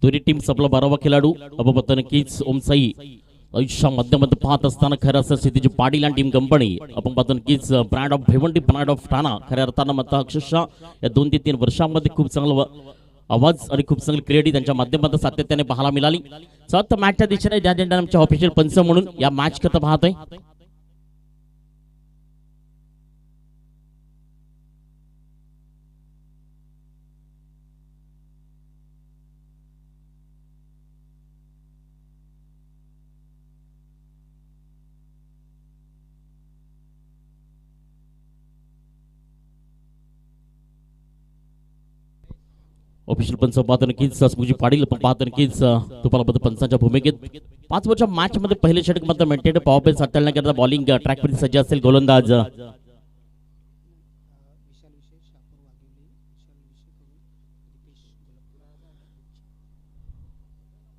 दोन्ही टीम आपला 12वा खेळाडू आपण नक्कीच ओमसाई आयुष्या माध्यमात पाहत असताना खऱ्या असं स्थितीची पाटील आणि टीम कंपनी आपण पाहतो नक्कीच brand of Bhiwandi brand of Thana खऱ्या अर्थानं मत अक्षरशः या 2 ते 3 वर्षांमध्ये खूप चांगलं आवाज आणि खूप चांगली क्रिएटिव्ह त्यांच्या माध्यमातून सातत्याने पाहायला मिळाली. सत मॅचच्या दिशेने ज्या आमच्या ऑफिशियल पंच म्हणून या मॅच करता पाहतोय. ऑफिशियल पंच पाहतो नक्कीच स्मुजी पाटील पण पाहतो नक्कीच तुम्हाला पंचांच्या भूमिकेत 5 वर्षाच्या मॅच मध्ये पहिले षटक मात्र मेंटेन पॉवर प्ले करता बॉलिंग ट्रॅक वरती सज्ज असेल गोलंदाज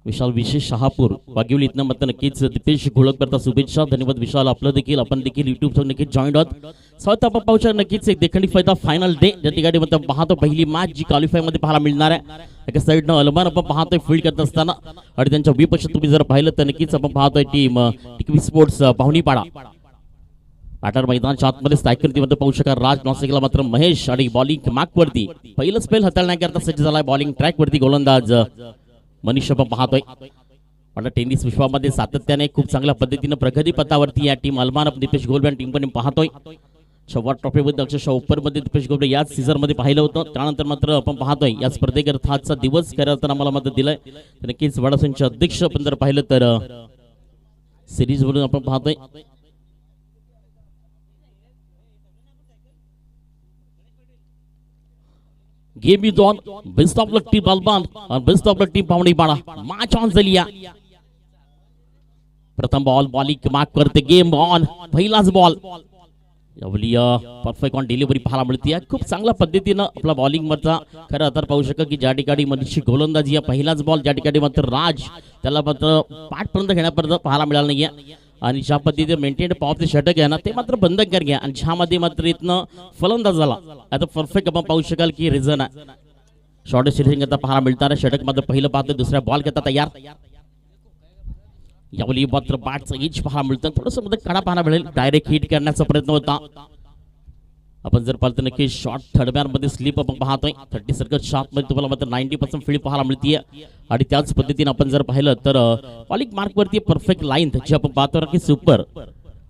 विशाल विशेष शहापूर वागिवली इथनं मत नक्कीच दीपेश घोळक करता शुभेच्छा. धन्यवाद विशाल. आपलं देखील आपण देखील युट्यूब वर नक्कीच जॉईन आहोत. स्वतः आपण पाहू नक्कीच एक देखणी फायदा फायनल डे ज्या ठिकाणी मत पाहतो पहिली मॅच जी क्वालिफाय मध्ये पाहायला मिळणार आहे. एका साईडनं अलमान आपण पाहतोय फील्ड करत असताना आणि त्यांच्या विपक्ष तुम्ही जर पाहिलं तर नक्कीच आपण पाहतोय टीम टिकवी स्पोर्ट्स पाहुणीपाडा बॅटर मैदानाच्या आतमध्ये स्ट्रायकर मध्ये पाहू शका राज नॉसिकला मात्र महेश आणि बॉलिंग मॅक वरती पहिलं स्पेल हाताळण्याकरता सज्ज झालाय. बॉलिंग ट्रॅक वरती गोलंदाज मनीष आपण पाहतोय. पण टेनिस विश्वामध्ये सातत्याने खूप चांगल्या पद्धतीने प्रगती पथावरती या टीम अलमान दीपेश गोलबे टीम पण पाहतोय. शॉर्ट ट्रॉफी मध्ये अक्षरशः ओपर मध्ये दीपेश गोलबे याच सीझन मध्ये पाहिलं होतं. त्यानंतर मात्र आपण पाहतोय या स्पर्धेकरता आजचा दिवस खऱ्या अर्थानं आम्हाला मदत दिलाय. नक्कीच वडासंच अध्यक्ष आपण जर पाहिलं तर सिरीज वरून आपण पाहतोय game is on. Best of luck team Alman आणि best of luck team Pahunipada. Match on झाली. प्रथम बॉल बॉलिंग मार्क करते. Game on. पहिलाच बॉल यावली परफेक्ट ऑन डिलिव्हरी पाहायला मिळते. खूप चांगल्या पद्धतीनं आपला बॉलिंग मधला खरं आता पाहू शकता की ज्या ठिकाणी मनीष गोलंदाजी या पहिलाच बॉल ज्या ठिकाणी मात्र राज त्याला मात्र पाठपर्यंत घेण्यापर्यंत पाहायला मिळालं नाहीये. आणि ज्या पद्धतीने मेंटेन पॉवर षटक आहे ना ते मात्र बंद कर घ्या. आणि ज्यामध्ये मात्र इथनं फलंदाज झाला आता परफेक्ट आपण पाहू शकाल की रिझन आहे. शॉर्ट सिरीजिंग आता पाहायला मिळणार. षटक मात्र पहिलं पाहतो दुसऱ्या बॉल करता तयार. यावेळी मात्र बॅटचं इच पाहायला मिळतं. थोडंसं मध्ये कडा पाहायला मिळेल. डायरेक्ट हिट करण्याचा प्रयत्न होता. आपण जर पाहिलं नक्की शॉर्ट थर्ड मध्ये स्लिप आपण पाहतोय. 30 सर्कल शॉट मध्ये तुम्हाला मात्र 90% फील्ड पाहायला मिळते. आणि त्याच पद्धतीने आपण जर पाहिलं तर बॉलिंग मार्क वरती परफेक्ट लाईन जी आपण पाहतो की सुपर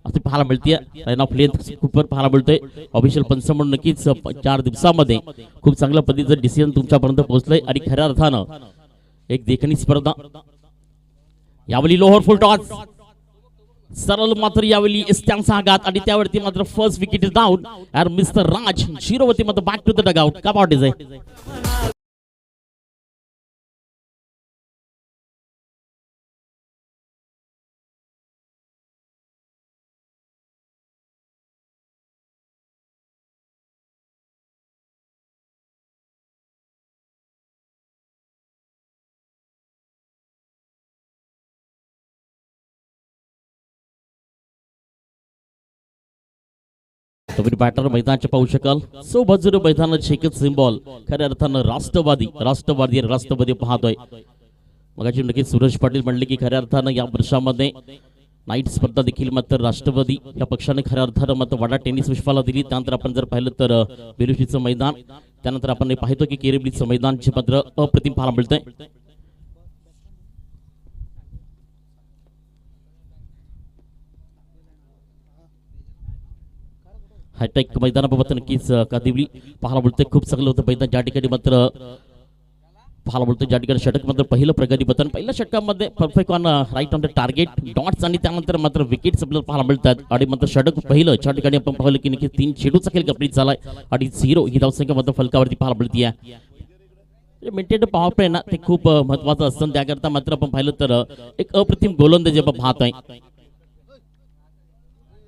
असे पाहायला मिळते. लाईन ऑफ लेंथ सुपर पाहायला मिळतोय. ऑफिशियल पंच म्हणून नक्कीच 4 दिवसामध्ये खूप चांगल्या पद्धतीचं डिसिजन तुमच्यापर्यंत पोहोचलंय. आणि खऱ्या अर्थानं एक देखणी स्पर्धा यावेळी लोअर फुल टॉस सरळ मात्र यावेळी त्यांचा आघात आणि त्यावरती मात्र फर्स्ट विकेट इज डाऊन. यार मिस्टर राज 0 वरती मात्र बॅक टू द डगआउट. का पावट इज तुम्ही बॅटर मैदानाचे पाहू शकाल. सो बाजूने मैदानाचे एकच सिम्बॉल खऱ्या अर्थानं राष्ट्रवादी पाहतोय. मगाची नक्कीच सुरेश पाटील म्हणले की खऱ्या अर्थानं या वर्षामध्ये नाईट स्पर्धा देखील मात्र राष्ट्रवादी या पक्षाने खऱ्या अर्थानं मात्र वडा टेनिस विश्वाला दिली. त्यानंतर आपण जर पाहिलं तर बेरुशीचं मैदान त्यानंतर आपण पाहतो की केरेबलीचं मैदान जे मात्र अप्रतिम पाहायला मिळतंय. हायटेक मैदानाबाबत नक्कीच कादिवली पाहायला मिळतंय. खूप चांगलं होतं मैदान ज्या ठिकाणी मात्र पाहायला मिळतं. ज्या ठिकाणी षटक मात्र पहिलं प्रगती बटन पहिल्या षटकामध्ये perfect on right on the target dots आणि त्यानंतर मात्र विकेट्स आपल्याला पाहायला मिळतात. आणि मात्र षटक पहिलं ज्या ठिकाणी आपण पाहिलं की नक्की 3 चेंडूचा खेळ कंप्लीट झालाय आणि 0 ही धावसंख्या मात्र फलकावरती पाहायला मिळते. मेंटेन पॉवर प्ले ना ते खूप महत्वाचं असतं. त्याकरता मात्र आपण पाहिलं तर एक अप्रतिम गोलंदाजी आपण पाहतोय.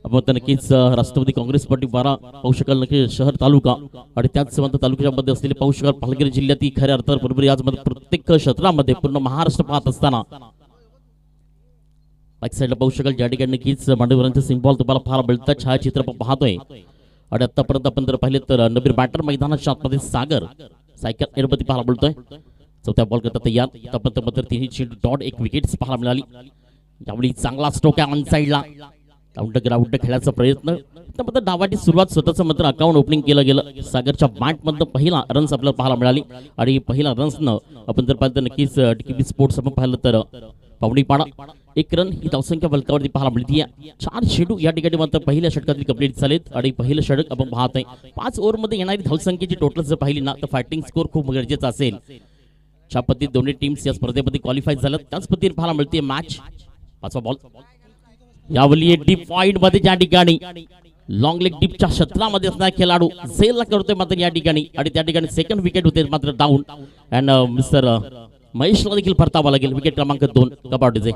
आपण नक्कीच राष्ट्रवादी काँग्रेस पार्टी 12 पाहू शकाल नक्की शहर तालुका आणि त्याच तालुक्याच्या मध्ये असलेले पाहू शकाल पालघर जिल्ह्यातील खऱ्या अर्थात बरोबर आज प्रत्येक क्षेत्रामध्ये पूर्ण महाराष्ट्र पाहत असताना बॅक साईडला पाहू शकाल ज्या ठिकाणी नक्कीच मांडवीरांचे सिम्बॉल तुम्हाला पाहायला मिळतात. छायाचित्र आपण पाहतोय. आणि आतापर्यंत आपण जर पाहिले तर नबीर बॅटर मैदानाच्या आतमध्ये सागर सायकल एअरपती पाहायला मिळतोय. चौथ्या बॉल करता तयार. आतापर्यंत मात्र तिन्ही चेंडू डॉट एक विकेट्स पाहायला मिळाली. यावेळी चांगला स्ट्रोक आहे ऑन साईडला. डाऊन ग्राउंड खेळायचा प्रयत्न. त्यामध्ये डावाची सुरुवात स्वतःचं मात्र अकाउंट ओपनिंग केलं गेलं. सागरच्या बॅटमधनं पहिला रन्स आपल्याला पाहायला मिळाली आणि पहिला रन्सनं आपण जर पाहिलं नक्कीच टीव्ही स्पोर्ट्स आपण पाहिलं तर पावणीपाडा 1 रन ही धावसंख्या फलकावरती पाहायला मिळते. 4 चेंडू या ठिकाणी मात्र पहिल्या षटकातील कंप्लीट झालेत आणि पहिलं षटक आपण पाहतोय. 5 ओव्हरमध्ये येणारी धावसंख्येची टोटल जर पाहिली ना तर फायटिंग स्कोर खूप गरजेचा असेल. ज्या पद्धतीत दोन्ही टीम्स या स्पर्धेमध्ये क्वालिफाय झाल्यात त्याच पद्धतीने पाहायला मिळते मॅच. 5वा बॉल यावेळी डीप पॉइंट मध्ये ज्या ठिकाणी लॉंग लेग डीपच्या क्षेत्रामध्ये असणारा खेळाडू झेलला करतोय मात्र या ठिकाणी आणि त्या ठिकाणी सेकंड विकेट होते मात्र डाऊन. अँड मिस्टर महेशला देखील परतावा लागेल. विकेट क्रमांक 2 कबाडीचे.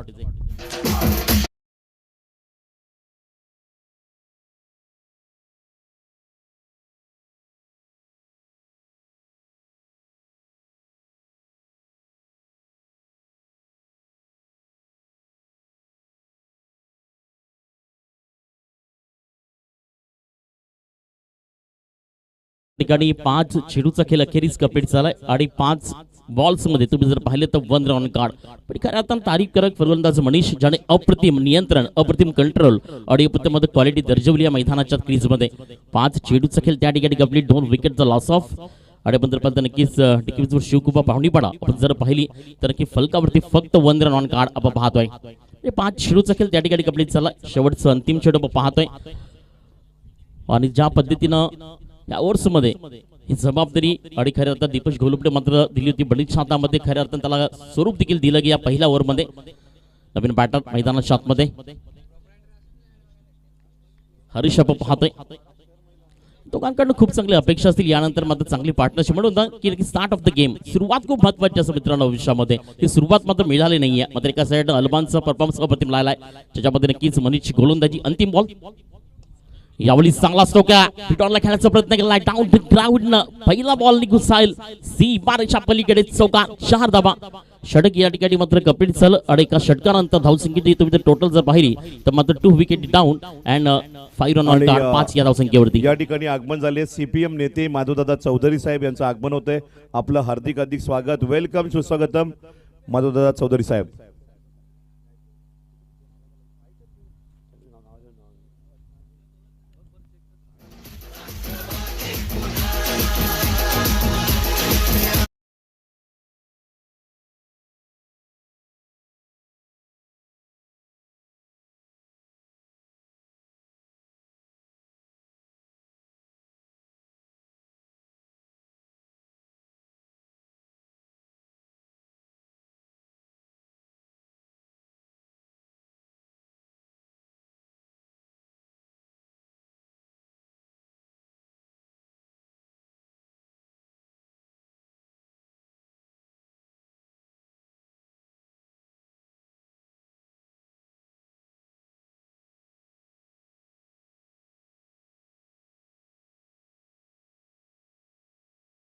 ठिकाणी 5 चेंडूचा खेळ अखेरीस कंप्लीट झालाय आणि 5 बॉल्स मध्ये तुम्ही जर पाहिले तर 1 रन कार्ड. पण खरं आता तारीफ करत फलंदाज मनीष ज्याने अप्रतिम नियंत्रण अप्रतिम कंट्रोल आणि अप्रतिम क्वालिटी दर्शवली या मैदानाच्या क्रीज मध्ये. 5 चेंडूचा खेळ त्या ठिकाणी कंप्लीट. 2 विकेटचा लॉस ऑफ आणि आपण जर पाहिलं नक्कीच टिकीवर शिवकुबा पाहुणीपाडा आपण जर पाहिली तर नक्की फलकावरती फक्त 1 रन ऑन कार्ड आपण पाहतोय. 5 चेंडूचा खेळ त्या ठिकाणी कंप्लीट झाला. शेवटचं अंतिम चेंडू आपण पाहतोय आणि ज्या पद्धतीनं या ओव्हर्स मध्ये ही जबाबदारी आणि खऱ्या अर्थात दीपेश घोलपडे मात्र दिली होती बडीच हातामध्ये. खऱ्या अर्थात त्याला स्वरूप देखील दिलं की या पहिल्या ओव्हर मध्ये नवीन बॅटर मैदानाच्या आतमध्ये हरीश आपण पाहतोय. दोघांकडून खूप चांगली अपेक्षा असतील यानंतर मात्र चांगली पार्टनरशिप म्हणून की स्टार्ट ऑफ द गेम सुरुवात खूप महत्वाची असं मित्रांनो आयुष्यामध्ये. ती सुरुवात मात्र मिळाली नाहीये. मात्र एका साईड अलमानचा परफॉर्मन्स अप्रतिम लागलाय त्याच्यामध्ये नक्कीच मनीषची गोलंदाजी. अंतिम बॉल यावेळी चांगला स्ट्रोक पिटॉनला खेळायचा प्रयत्न केला. डाऊन द ग्राउंड पहिला बॉल घुसाईल सी बारच्या पलीकडे चौका 4 धावा. षटक या ठिकाणी मात्र कंप्लीट झालं आणि एका षटकानंतर धावसंख्येची तुम्ही जर टोटल जर पाहिली तर मात्र 2 wicket down and 5 run on card 5 या धावसंख्येवरती. या ठिकाणी आगमन झाले सीपीएम नेते माधवदादा चौधरी साहेब यांचं आगमन होतंय. आपलं हार्दिक स्वागत. वेलकम सुस्वागतम माधवदादा चौधरी साहेब.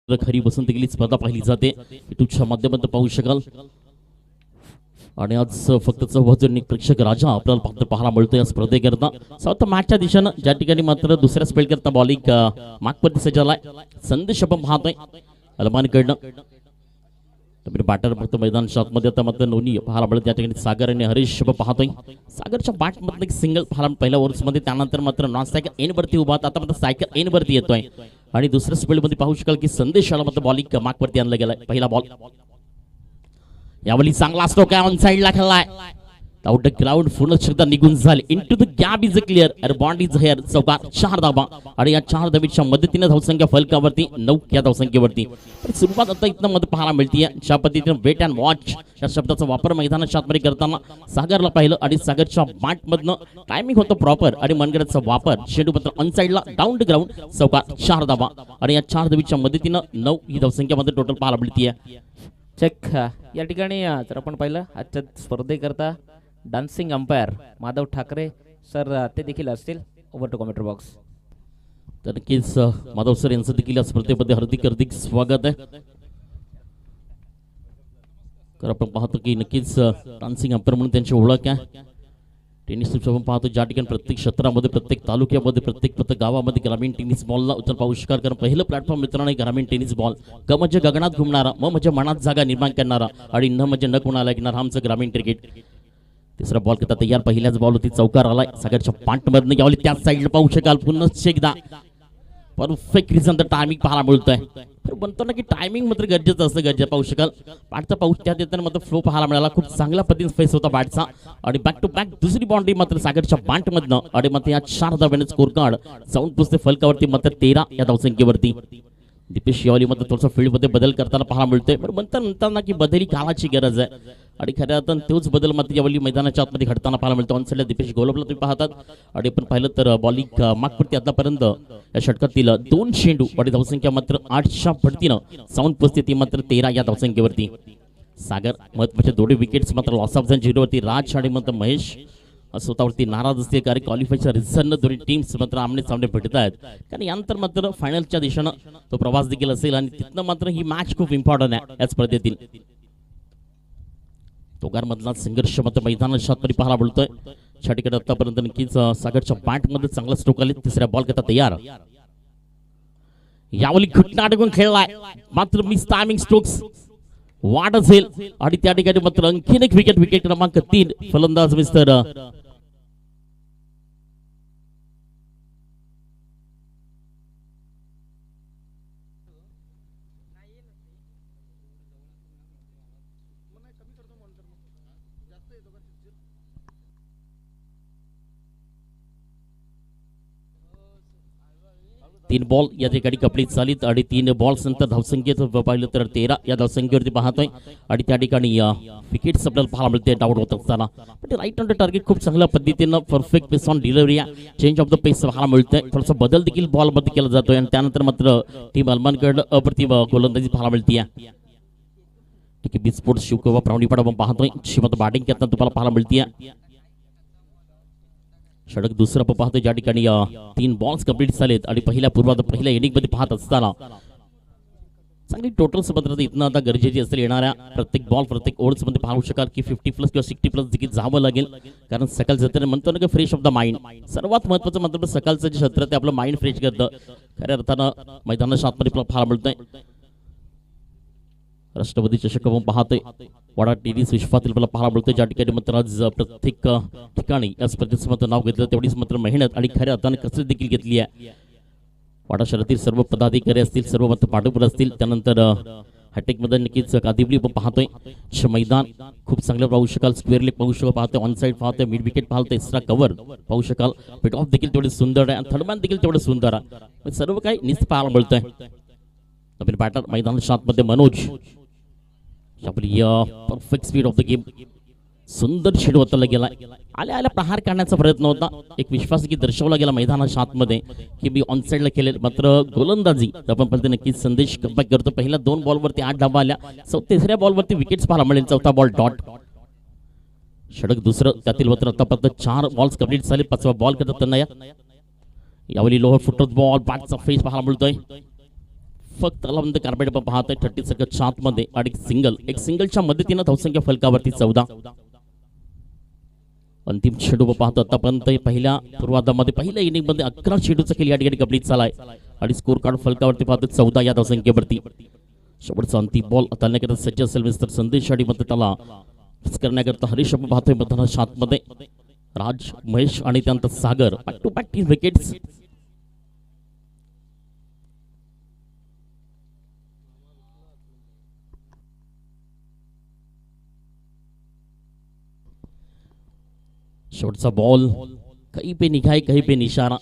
खरी वसंत गेली स्पर्धा पाहिली जाते तुझ्या माध्यमातून पाहू शकाल. आणि आज फक्त 14 प्रेक्षक राजा आपल्याला फक्त पाहायला मिळतो या स्पर्धेकरता. साऊथ मॅचच्या दिशेनं ज्या ठिकाणी मात्र दुसऱ्या स्पेल करता बॉलिंग मागपती सज्जलाय. संदेश आपण पाहतोय अलमानकडनं. बॅटर फक्त मैदान शॉटमध्ये आता मात्र नोनी पाहायला मिळत. त्या ठिकाणी सागर आणि हरीश पाहतोय. सागरच्या बॅटमधनं एक सिंगल पाहायला पहिल्या ओव्हर्समध्ये. त्यानंतर मात्र नॉन सायकल एन वरती उभा. आता मात्र सायकल एन वरती येतोय आणि दुसऱ्या स्पेलमध्ये पाहू शकाल की संदेशाला मात्र बॉलिंग मागवरती आणलं गेलाय. पहिला बॉल यावेळी चांगला स्ट्रोक ऑन साईडला खेळलाय. आउट द ग्राउंड पूर्ण शब्द निघून झाले. Into the gap is clear or bond is here. चौका 4 धावा आणि या 4 धावीच्या मदतीने धावसंख्या फलकावरती 9 या धावसंख्येवरती. सुरुवात आता इथनं मध्ये पाहायला मिळते. ज्या पद्धतीने वेट अँड वॉच या शब्दाचा वापर मैदानाच्या आतमध्ये करताना सागरला पाहिलं आणि सागरच्या बॅटमधनं टायमिंग होतं प्रॉपर आणि मनगडाचा वापर. चेंडू पत्र ऑन साईडला डाऊन द ग्राउंड चौका 4 धावा आणि या 4 धावीच्या मदतीनं 9 ही धावसंख्यामध्ये टोटल पाहायला मिळते. चेक या ठिकाणी जर आपण पाहिलं आजच्या स्पर्धेकरता dancing umpire Madhav Thackeray sir ते देखील असतील. Over to commentary box. तर नक्कीच माधव सर यांचं देखील या स्पर्धेमध्ये हार्दिक स्वागत आहे. तर आपण पाहतो की नक्कीच डान्सिंग अंपायर म्हणून त्यांची ओळख आहे. टेनिस टिप्स आपण पाहतो ज्या ठिकाणी प्रत्येक क्षेत्रामध्ये प्रत्येक तालुक्यामध्ये प्रत्येक गावामध्ये ग्रामीण टेनिस बॉलला उतर पाहू शकाल. कारण पहिलं प्लॅटफॉर्म मित्रांनो ग्रामीण टेनिस बॉल. ग म्हणजे गगनात घुमणारा, म म्हणजे मनात जागा निर्माण करणारा आणि न म्हणजे न कोणाला ऐकणार आमचं ग्रामीण क्रिकेट. तिसरा बॉल करता तयार. पहिल्याच बॉल होती चौकार आलाय सगळ्याच्या पाठमधनं यावली त्याच साईडला पाहू शकाल. पुन्हा एकदा परफेक्ट रिझन तर टायमिंग पाहायला मिळतोय. तर म्हणतो ना की टायमिंग मात्र गरजेचं असतं. गरजेचं पाहू शकाल. बॅटचा पाऊस त्या देताना मात्र फ्लो पाहायला मिळाला. खूप चांगल्या पद्धतीने फेस होता बॅटचा आणि बॅक टू बॅक दुसरी बाउंड्री मात्र सागरच्या बॅटमधनं आणि मात्र या 4 धाब्याने स्कोर कार्ड जाऊन पोचते फलकावरती मात्र 13 या धावसंख्येवरती. दीपेश यावली मात्र थोडंसं फील्डमध्ये बदल करताना पाहायला मिळतोय. पण म्हणतात ना की बदली काळाची गरज आहे आणि खऱ्या अर्थानं तोच बदल मात्र यावली मैदानाच्या आतमध्ये घडताना पाहायला मिळतो. ऑन साईडला दीपेश गोलबला तुम्ही पाहतात आणि आपण पाहिलं तर बॉलिंग मागपुरती आतापर्यंत या षटकातील 2 चेंडू आणि धावसंख्या मात्र 8च्या पडतीनं जाऊन पोचते ती मात्र 13 या धावसंख्येवरती. सागर महत्वाचे दोन्ही विकेट्स मात्र लॉस ऑफ झोन 0वरती. राज आणि मात्र महेश स्वतःवरती नाराज असते कारण क्वालिफायच्या रिझननं दोन्ही टीम्स मात्र आमने सामने भेटत आहेत. कारण यानंतर मात्र फायनलच्या दिशेनं तो प्रवास देखील असेल आणि तिथनं मात्र ही मॅच खूप इम्पॉर्टंट आहे या स्पर्धेतील. दोघांमधला संघर्ष मात्र मैदानाच्या आतमध्ये पाहायला मिळतोय. छाटीकडे आतापर्यंत नक्कीच सागरच्या बॅटमध्ये चांगला स्ट्रोक आले. तिसऱ्या बॉल करता तयार. यावली घटना अडकून खेळलाय मात्र मिस टायमिंग स्ट्रोक्स वाट असेल आणि त्या ठिकाणी मात्र आणखीन एक विकेट क्रमांक 3 फलंदाज मिस्टर तीन बॉल या ठिकाणी कंप्लीट झालीत आणि 3 बॉल्स नंतर धावसंख्येत पाहिलं तर 13 या धावसंख्येवरती पाहतोय आणि त्या ठिकाणी विकेट्स आपल्याला पाहायला मिळते डाऊट होत असताना. पण राईट ऑन द टार्गेट खूप चांगल्या पद्धतीनं perfect pace on delivery change of the pace पाहायला मिळतंय. थोडासा बदल देखील बॉलमध्ये केला जातोय आणि त्यानंतर मात्र टीम अलमानकडे अप्रतिम गोलंदाजी पाहायला मिळते. ठीक आहे बिस्पोर्ट शिवकोवा प्रावणीपणा आपण पाहतोय. शिमत बॅटिंग करताना तुम्हाला पाहायला मिळते. षटक दुसरं आपण पाहतोय ज्या ठिकाणी 3 बॉल्स कंप्लीट झालेत आणि पहिल्या इनिंग मध्ये पाहत असताना चांगली टोटल पद्धत इथनं आता गरजेची असेल. येणाऱ्या प्रत्येक बॉल प्रत्येक ओव्हर्स मध्ये पाहू शकाल की 50+ किंवा 60+ देखील जावं लागेल. कारण सकाळचं तर म्हणतो ना की फ्रेश ऑफ द माइंड सर्वात महत्वाचं म्हणजे सकाळचं जे सत्र ते आपलं माइंड फ्रेश करतं. खऱ्या अर्थानं मैदानाच्या आतमध्ये पाहायला मिळतंय. राष्ट्रपती चषक आपण पाहतोय. वाडा टेनिस विश्वातील मला पाहायला मिळतोय ज्या ठिकाणी मात्र आज प्रत्येक ठिकाणी या स्पर्धेचं मात्र नाव घेतलं तेवढीच मात्र मेहनत आणि खऱ्या अर्थाने कसरत देखील घेतली आहे. वाडा शहरातील सर्व पदाधिकारी असतील सर्व मात्र पाठोपाठ असतील. त्यानंतर हॅटेक मध्ये नक्कीच कादिबली आपण पाहतोय. मैदान खूप चांगलं पाहू शकाल. स्क्वेअर लेग पाहू शकाल. पाहतोय ऑन साईड पाहतोय. मिड विकेट पाहतोय. एक्स्ट्रा कव्हर पाहू शकाल. पिट ऑफ देखील तेवढे सुंदर आहे आणि थर्डमॅन देखील तेवढं सुंदर आहे. सर्व काही निस्त पाहायला मिळतंय. नवीन बॅटर मैदानाच्या आतमध्ये Manoj perfect speed of the game सुंदर शेडू होताला गेलाय. आल्या प्रहार करण्याचा प्रयत्न होता. एक विश्वास की दर्शवला गेला मैदानाच्या आतमध्ये की मी ऑन साईडला केले मात्र गोलंदाजी आपण पाहतो नक्कीच संदेश कमबॅक करतो. पहिल्या 2 बॉलवरती 8 धाबा आल्या. तिसऱ्या बॉलवरती विकेट्स पाहायला मिळेल. चौथा बॉल डॉट. षटक दुसरं त्यातील मात्र आतापर्यंत 4 बॉल्स कंप्लीट झाले. 5वा बॉल करतात त्यांना यावेळी लोअर फुटत बॉल बॅटचा फेस पाहायला मिळतोय. फक्त कार्पेट पाहतोय 30 सेकंडच्या आतमध्ये आणि एक सिंगलच्या मदतीनं धावसंख्या फलकावरती 14. अंतिम चेंडू पाहतो आतापर्यंत पहिल्या पूर्वार्धामध्ये पहिल्या इनिंग मध्ये 11 चेंडूचा खेळ या ठिकाणी कंप्लीट झालाय आणि स्कोर कार्ड फलकावरती पाहतो 14 या धावसंख्येवरती. शेवटचा अंतिम बॉल आता सज्ज असेल मिस्टर संदेश आणि मग त्याला करण्याकरता हरीश आपण पाहतोय मैदानाच्या आतमध्ये. राज महेश आणि त्यानंतर सागर बॅक टू बॅक 3 विकेट्स. शेवटचा बॉल काही पे निघाय काही पे निशाणा.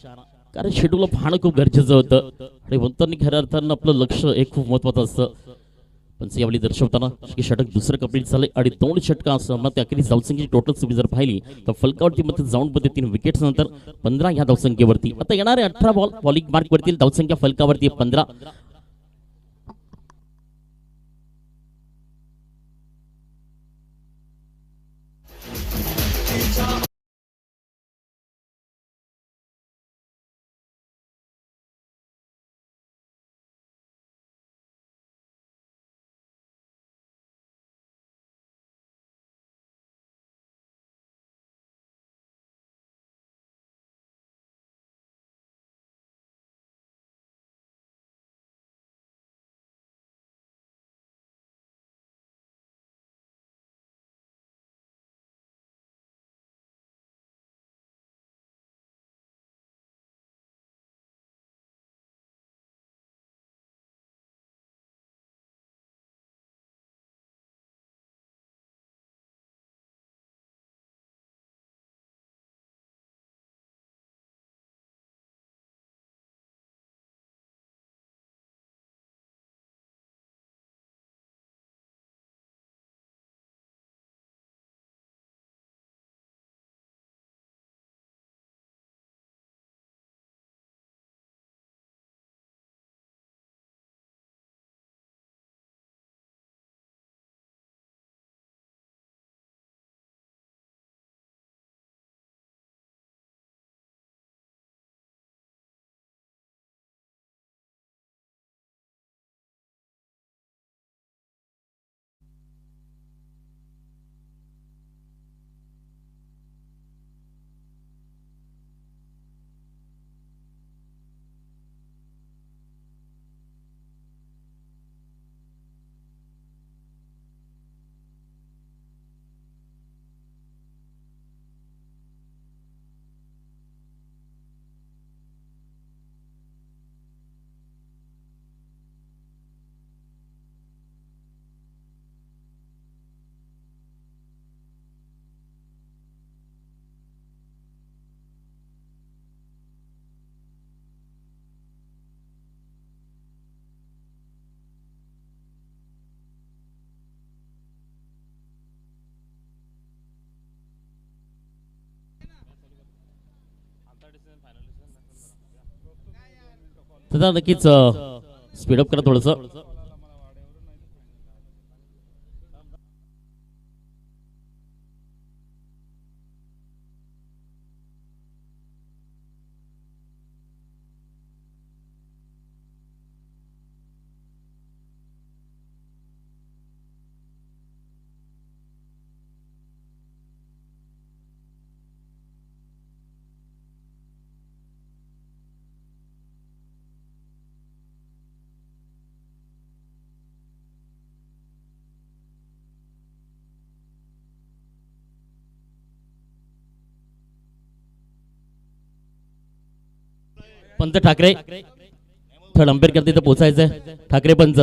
कारण शेड्यूल पाहणं खूप गरजेचं होतं आणि म्हणतो खऱ्या अर्थानं आपलं लक्ष हे खूप महत्वाचं असतं. पण यावेळी दर्शवताना षटक दुसरं कंप्लीट झालंय आणि 2 षटकांसह मग अखेरीस धावसंख्येची टोटल तुम्ही जर पाहिली तर फलकावरती मध्ये जाऊन मध्ये 3 विकेट्स नंतर 15 या धावसंख्येवरती. आता येणारे 18 बॉल बॉलिंग मार्क वरती धावसंख्या फलकावरती 15. तर नक्कीच स्पीडअप करा थोडस. पंच ठाकरे थर्ड अंपेअर करते इथं पोहोचायचंय. ठाकरे पंच.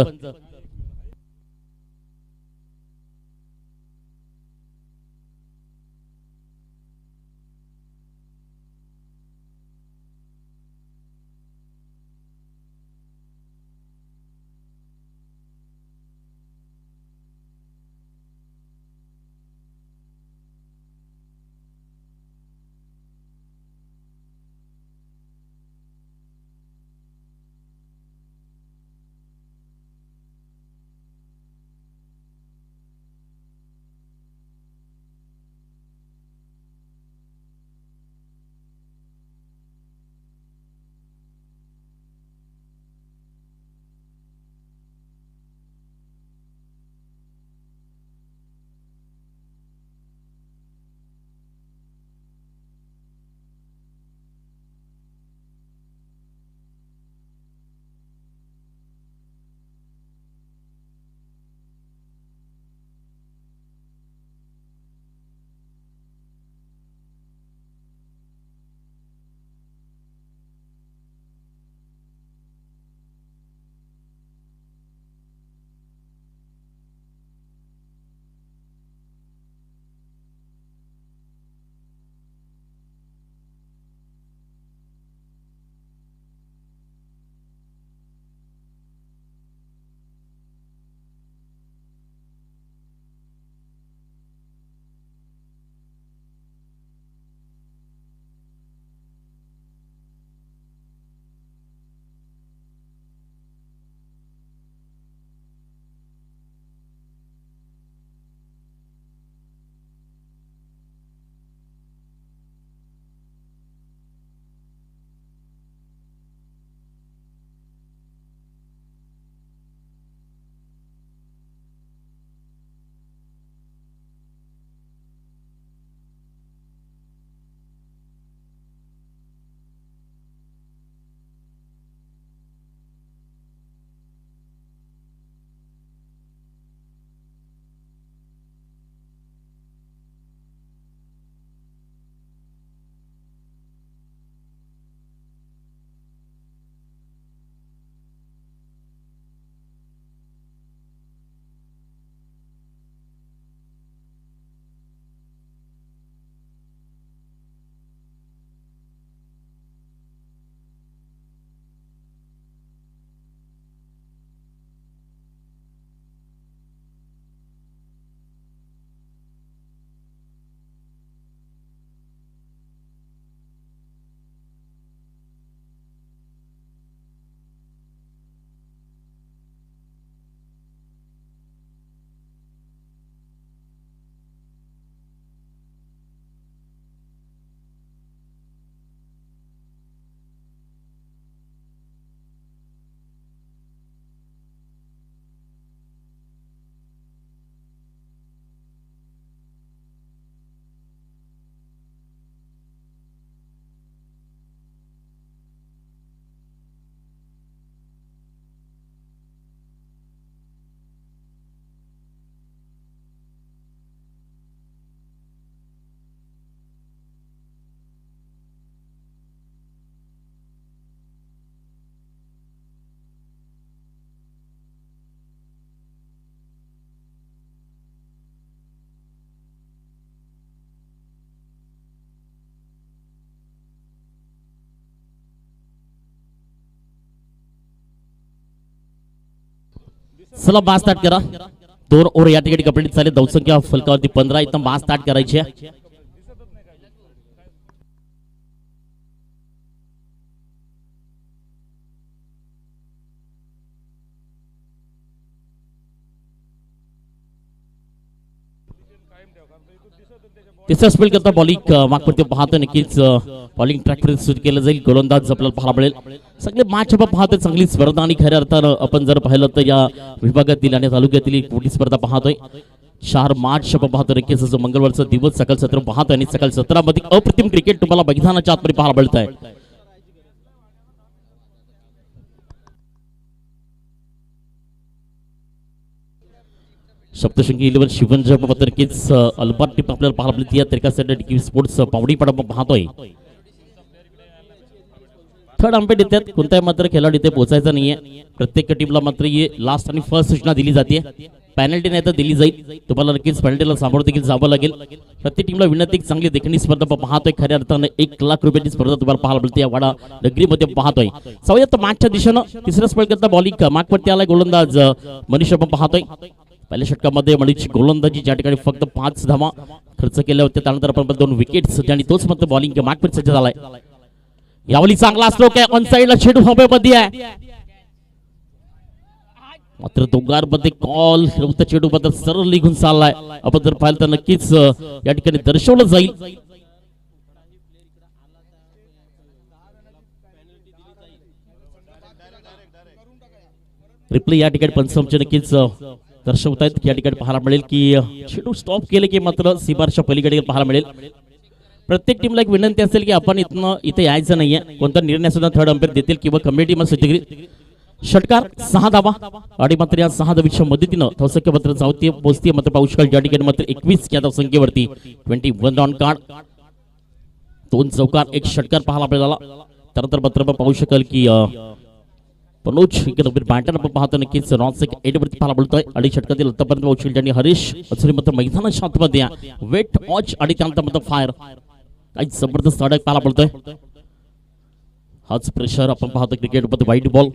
चला बास स्टार्ट करा. 2 ओव्हर या ठिकाणी कंप्लीट झाले. धावसंख्या फलकावरती 15. इथं बास स्टार्ट करायची आहे. तिसरा स्पेल करता बॉलिंग मागवरती पाहतो नक्कीच बॉलिंग ट्रॅक सुरू केलं जाईल. गोलंदाज आपल्याला पाहायला मिळेल. सगळे मॅच आपण पाहतोय चांगली स्पर्धा आणि खऱ्या अर्थानं आपण जर पाहिलं तर या विभागातील आणि तालुक्यातील एक मोठी स्पर्धा पाहतोय. 4 मार्च आपण पाहतो नक्कीच जो मंगळवारचा दिवस सकाळ 17 पाहतो आणि सकाळ 17 मध्ये अप्रतिम क्रिकेट तुम्हाला मैदानाच्या आतमध्ये पाहायला मिळत आहे. सप्तशृंगी 11 शिवंजय नक्कीच अल्बर्ट टीम आपल्याला पाहायला मिळते. या तरीकासाठी डिकी स्पोर्ट्स पावडी पण आपण पाहतोय. थर्ड अंपेट येतात. कोणत्याही मात्र खेळाडू इथे पोहोचायचा नाहीये. प्रत्येक टीमला मात्र ये लास्ट आणि फर्स्ट सूचना दिली जाते. पॅनल्टी नाही तर दिली जाईल. तुम्हाला नक्कीच पॅनल्टीला सामोरं देखील जावं लागेल. प्रत्येक टीमला विनंती चांगली देखणी स्पर्धा आपण पाहतोय. खऱ्या अर्थानं 1 लाख रुपयाची स्पर्धा तुम्हाला पाहायला मिळते. या वाडा नगरीमध्ये पाहतोय. सवयत मॅचच्या दिशेनं तिसऱ्या स्पेल करता बॉलिंग मागवरती आलाय गोलंदाज मनीष आपण पाहतोय. पहिल्या षटकामध्ये मणीची गोलंदाजी ज्या ठिकाणी फक्त 5 धावा खर्च केल्या होत्या. त्यानंतर आपण 2 विकेट्स आणि तोच मात्र बॉलिंग मागवरती सज्ज झालाय. यावली चांगला असलो काय ऑन साइडला चेंडू हवेमध्ये आहे. मात्र दोघांमध्ये कॉल चेंडू बद्दल सरळ निघून चाललाय. आपण जर पाहिलं तर नक्कीच या ठिकाणी दर्शवलं जाईल. रिप्ले या ठिकाणी पंचमचे नक्कीच दर्शवतायत की या ठिकाणी पाहायला मिळेल की चेंडू स्टॉप केले की मात्र सीमारच्या पलीकडे पाहायला मिळेल. प्रत्येक टीमला एक विनंती असेल की आपण इथे यायचं नाहीये. कोणता निर्णय सुद्धा थर्ड अंपायर देतील किंवा कमिटी मध्ये षटकार 6 धावा आणि मात्र या 6 धावीच्या मदतीनं धावसंख्या मात्र जावती पोहोचते. मात्र पाहू शकाल ज्या ठिकाणी मात्र 21 या धावसंख्येवरती 21 ऑन कार्ड 2 चौकार 1 षटकार पाहायला मिळाला. त्यानंतर मात्र पाहू शकाल की मनोज बॅटर आपण पाहतो नक्कीच नॉन 8 वरती पाहायला मिळतोय. आणि षटकातील आतापर्यंत पाहू शकाल ज्यांनी हरीश अचुरी मात्र मैदानाच्या आतमध्ये वेट वॉच आणि त्यानंतर मात्र फायर काही जबरदस्त अडक पाहायला मिळतोय. हाच प्रेशर आपण पाहतो क्रिकेटमध्ये. वाईट बॉल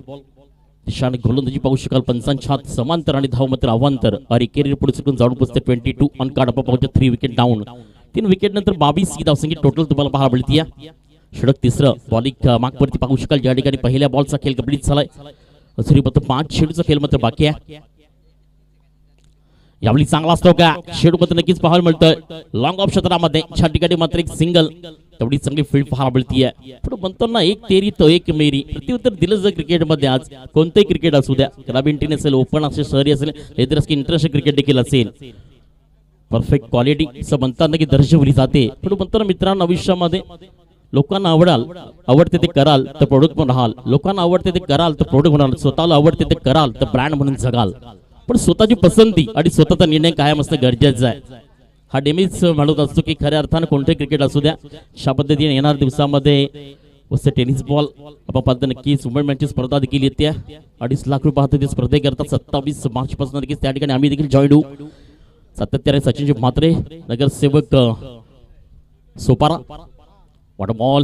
दिशाने गोलंदाजी पाहू शकाल 55 समांतर आणि धाव मात्र अवांतर. आणि कॅरियर पुढे चुकून जाऊन पोहोचते 22 ऑन कार्ड. आपण पाहतो 3 विकेट डाऊन. 3 विकेट नंतर 22 ही धावसंख्या टोटल तुम्हाला पाहायला मिळते. षटक तिसरं बॉलिंग मागवरती पाहू शकाल ज्या ठिकाणी पहिल्या बॉलचा खेळ कंप्लीट झालाय. असुरी मात्र 5 चेंडूचा खेळ मात्र बाकी आहे. यावेळी चांगला असतो का शेडू मात्र नक्कीच पाहायला मिळतोय. लॉंग ऑफ क्षेत्रामध्ये ज्या ठिकाणी मात्र एक सिंगल तेवढी चांगली फील्ड पाहायला मिळतीये. पुढे म्हणतो ना 1 तेरी तो 1 मेरी प्रत्युत्तर दिलं जर क्रिकेटमध्ये आज कोणतेही क्रिकेट असू द्या ग्रामीण असेल ओपन असेल शहरी असेल इंटरनॅशनल क्रिकेट देखील असेल परफेक्ट क्वालिटी असं म्हणताना की दर्शवली जाते. पुढे म्हणतो ना मित्रांनो आयुष्यामध्ये लोकांना आवडते ते कराल तर प्रोडक्ट म्हणून राहाल. लोकांना आवडते ते कराल तर प्रोडक्ट म्हणाल. स्वतःला आवडते ते कराल तर ब्रँड म्हणून जगाल. पण स्वतःची पसंती आणि स्वतःचा निर्णय कायम असणं गरजेचं आहे. हा नेहमीच म्हणत असतो की खऱ्या अर्थानं कोणते क्रिकेट असू द्या अशा पद्धतीने येणार दिवसामध्ये टेनिस बॉल आपण पाहतो नक्कीच वुमेन मॅचची स्पर्धा देखील येते. 2.5 लाख रुपये पाहतो स्पर्धेकरता 27 मार्च पासून देखील त्या ठिकाणी आम्ही देखील जॉईन होऊ. सातत्याने सचिनजी म्हात्रे नगरसेवक सोपारा वॉटर बॉल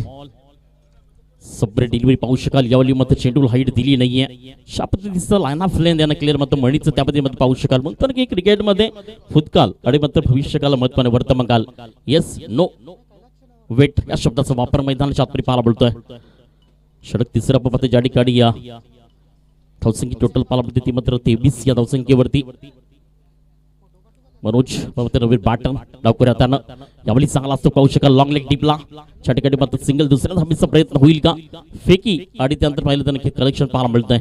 सबरे डिलिव्हरी पाहू शकाल. यावेळी मात्र चेंडूला हाईट दिली नाहीये. अशा पद्धतीचं लाईन ऑफ लेन यांना क्लिअर मात्र मणीचं त्या पद्धतीमध्ये पाहू शकाल. म्हणतात की क्रिकेटमध्ये भूतकाल आणि मात्र भविष्यकाल महत्वाने वर्तमानकाल येस नो वेट या शब्दाचा वापर मैदानाच्या आतमध्ये पाहायला मिळतोय. षटक तिसरा पाहतो ज्या ठिकाणी या धावसंख्या टोटल पाहायला मिळते ती मात्र 23 या धावसंख्येवरती मनोज रवीर बाटन डावकर हातानं यावेळी चांगला असतो पाहू शकाल. लॉंग लेग डीपला त्या ठिकाणी मात्र सिंगल दुसऱ्या धाबीचा प्रयत्न होईल का फेकी आणि त्यानंतर पाहिलं तर नक्की कलेक्शन पाहायला मिळतंय.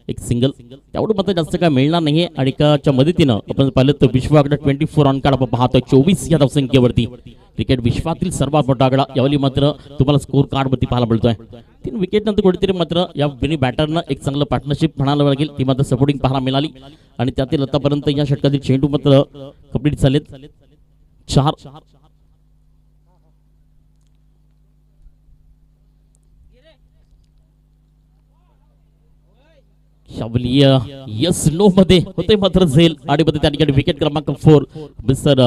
एक सिंगल तेवढं मात्र जास्त काय मिळणार नाहीये. आणि एकाच्या मदतीनं आपण पाहिलं तर विश्वाकडे 24 ऑन कार्ड आपण पाहतोय 24 या धावसंख्येवरती. क्रिकेट विश्वातील सर्वात मोठा आकडा यावेळी मात्र तुम्हाला स्कोर कार्ड वरती पाहायला मिळतोय. 3 विकेट नंतर कुठेतरी मात्र या बिनी बॅटरनं एक चांगलं पार्टनरशिप म्हणायला लागेल ती मात्र सपोर्टिंग पाहायला मिळाली. आणि त्यातील आतापर्यंत या षटकातील चेंडू मात्र कंप्लीट झालेत 4. यस नो मध्ये होते मात्र झेल आणि मध्ये त्या ठिकाणी विकेट क्रमांक 4 मिस्टर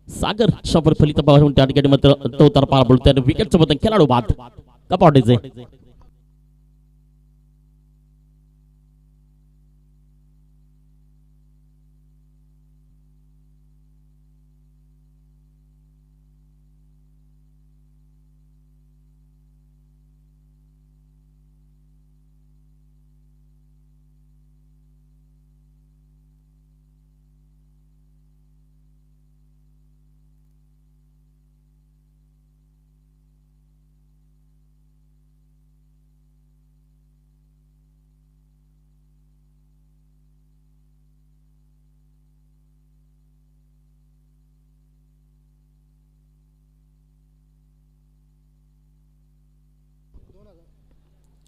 सागर शॉपर फलित पाहून त्या ठिकाणी मात्र तो तर पार बोलतोय विकेट सोबत खेळाडू बाद का पावडायचे.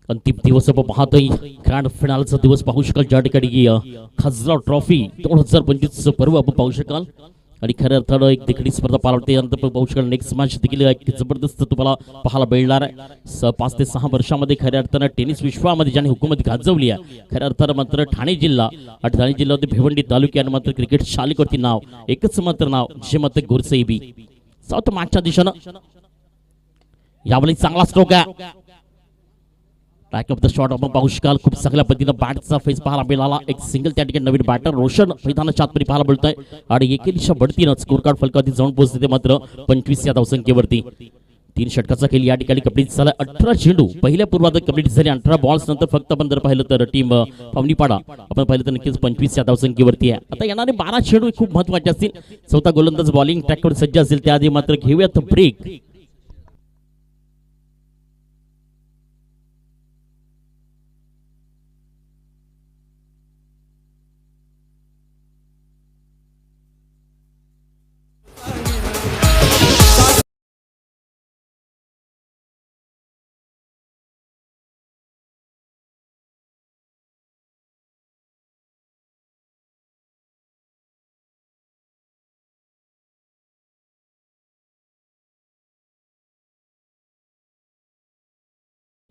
अंतिम दिवस आपण पाहतोय ग्रँड फिनालचा दिवस पाहू शकाल ज्या ठिकाणी खासदार ट्रॉफी 2025 पर्व आपण पाहू शकाल आणि खऱ्या अर्थानं एक देखणी स्पर्धा पार पडते यानंतर पाहू शकाल नेक्स्ट मॅच देखील एक जबरदस्त तुम्हाला पाहायला मिळणार आहे 5 ते 6 वर्षामध्ये खऱ्या अर्थानं टेनिस विश्वामध्ये ज्याने हुकूमत गाजवली आहे खऱ्या अर्थानं मात्र ठाणे जिल्हा आणि ठाणे जिल्ह्यामध्ये भिवंडी तालुक्यानं मात्र क्रिकेट शालिकवरती नाव एकच मात्र नाव जे मात्र गोरसेबी साऊथ मागच्या दिशेनं यावेळी चांगला स्ट्रोक आहे बॅक ऑफ द शॉट आपण पाहू शकाल खूप चांगल्या पद्धतीनं बॅटचा फेस पाहायला मिळाला एक सिंगल त्या ठिकाणी नवीन बॅटर रोशन मैदानाच्या आतमध्ये पाहायला मिळतोय आणि एकेरीच्या बढतीनं स्कोर कार्ड फलकावरती जाऊन पोहोचते मात्र 25 या धावसंख्येवरती 3 षटकाचा खेळ या ठिकाणी कंप्लीट झाला 18 चेंडू पहिल्या पूर्वार्धात कंप्लीट झाले 18 बॉल्स नंतर फक्त आपण जर पाहिलं तर टीम पावनीपाडा आपण पाहिलं तर नक्कीच 25 या धावसंख्येवरती आहे आता येणारे 12 चेंडू खूप महत्त्वाचे असतील चौथा गोलंदाज बॉलिंग ट्रॅकवर सज्ज असेल त्याआधी मात्र घेऊयात ब्रेक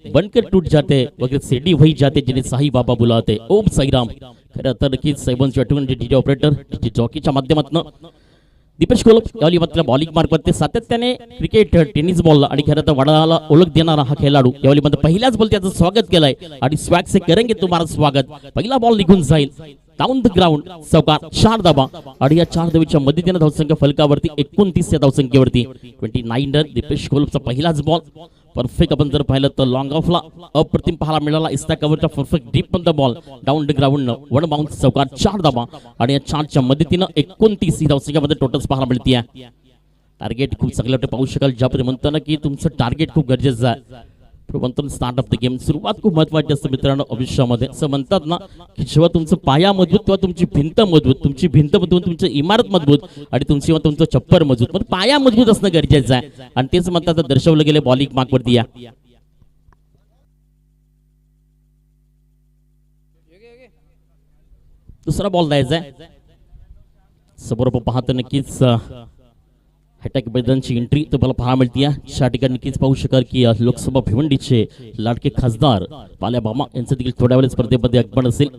बनकर टूट जाते वगैरे सीडी वही जाते जिन्हें साई बाबा बुलाते ओम साईराम खरं तर नक्कीच साहेबांची आठवण डीजे ऑपरेटर जॉकीच्या माध्यमातून दीपेश कोलप यावेळी मात्र बॉलिंग मार्फत ते सातत्याने क्रिकेट टेनिस बॉल आणि खरं तर वडाला ओळख देणारा हा खेळाडू यावेळी मात्र पहिल्याच बॉल त्याचं स्वागत केलंय आणि स्वॅग से करेंगे तुम्हाला स्वागत पहिला बॉल निघून जाईल डाऊन द ग्राउंड चौकार 4 धावा आणि या 4 धावेच्या मदतीने धावसंख्या फलकावरती 29 या धावसंख्येवरती 29 रन दीपेश कोलपचा पहिलाच बॉल परफेक्ट आपण जर पाहिलं तर लॉंग ऑफला अप्रतिम पाहायला मिळाला इस्ता कव्हरचा perfect deep on the ball down the ground one bounce चौकार 4 धावा आणि या 4च्या मदतीनं 29 ही धावसंख्यामध्ये टोटल्स पाहायला मिळते टार्गेट खूप चांगलं पाहू शकाल ज्याप्रमाणे म्हणताना की तुमचं टार्गेट खूप गरजेचं आहे म्हणतो स्टार्ट ऑफ द गेम सुरुवात खूप महत्वाची असते मित्रांनो आयुष्यामध्ये असं म्हणतात ना की जेव्हा तुमचं पाया मजबूत तेव्हा तुमची भिंत मजबूत तुमची भिंत मजबूत तुमची इमारत मजबूत आणि तुमची तुमचं छप्पर मजबूत पण पाया मजबूत असणं गरजेचं आहे आणि तेच म्हणतात दर्शवलं गेले बॉलिंग मार्कवरती या दुसरा बॉल द्यायचा आहे समोर पाहतो नक्कीच हॅटॅक मैदानची एंट्री तुम्हाला पाहायला मिळते या ठिकाणी नक्कीच पाहू शकाल की लोकसभा भिवंडीचे लाडके खासदार पाल्या मामा यांचं देखील थोड्या वेळ स्पर्धेमध्ये आगमन असेल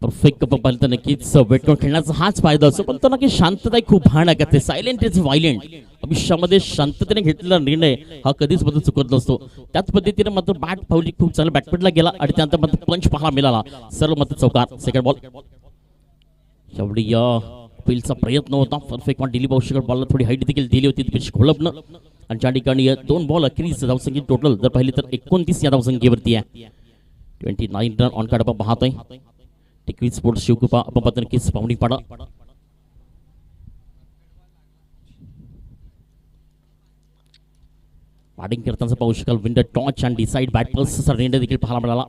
परफेक्ट पाहिलं तर नक्कीच वेटवर खेळण्याचा हाच फायदा असतो पण तो नक्की शांतता खूप भयानक असते सायलेंट इज व्हायलेंट आयुष्यामध्ये शांततेने घेतलेला निर्णय हा कधीच मध्ये चुकत नसतो त्याच पद्धतीने मात्र बॅट पावली खूप चांगला बॅकफुटला गेला आणि त्यानंतर मात्र पंच पाहायला मिळाला सर्व मात्र चौकार सेकंड बॉल एवढी अपीलचा प्रयत्न होता परफेक्ट वन दिली पाहू बॉलला थोडी हाईट देखील दिली होती पिच घोळपणं आणि ज्या ठिकाणी 2 बॉल अखेरीस धावसंख्या टोटल जर पाहिली तर 29 या धावसंख्येवरती आहे 29 रन ऑन कार्ड आपण पाहतोय टिकवी स्पोर्ट्स शिवकृपा आपण पाहतो नक्कीच पावनीपाडा बॅटिंग करताना पाहू शकाल विंडर टॉच आणि डिसाइड बॅट पल्सचा निर्णय देखील पाहायला मिळाला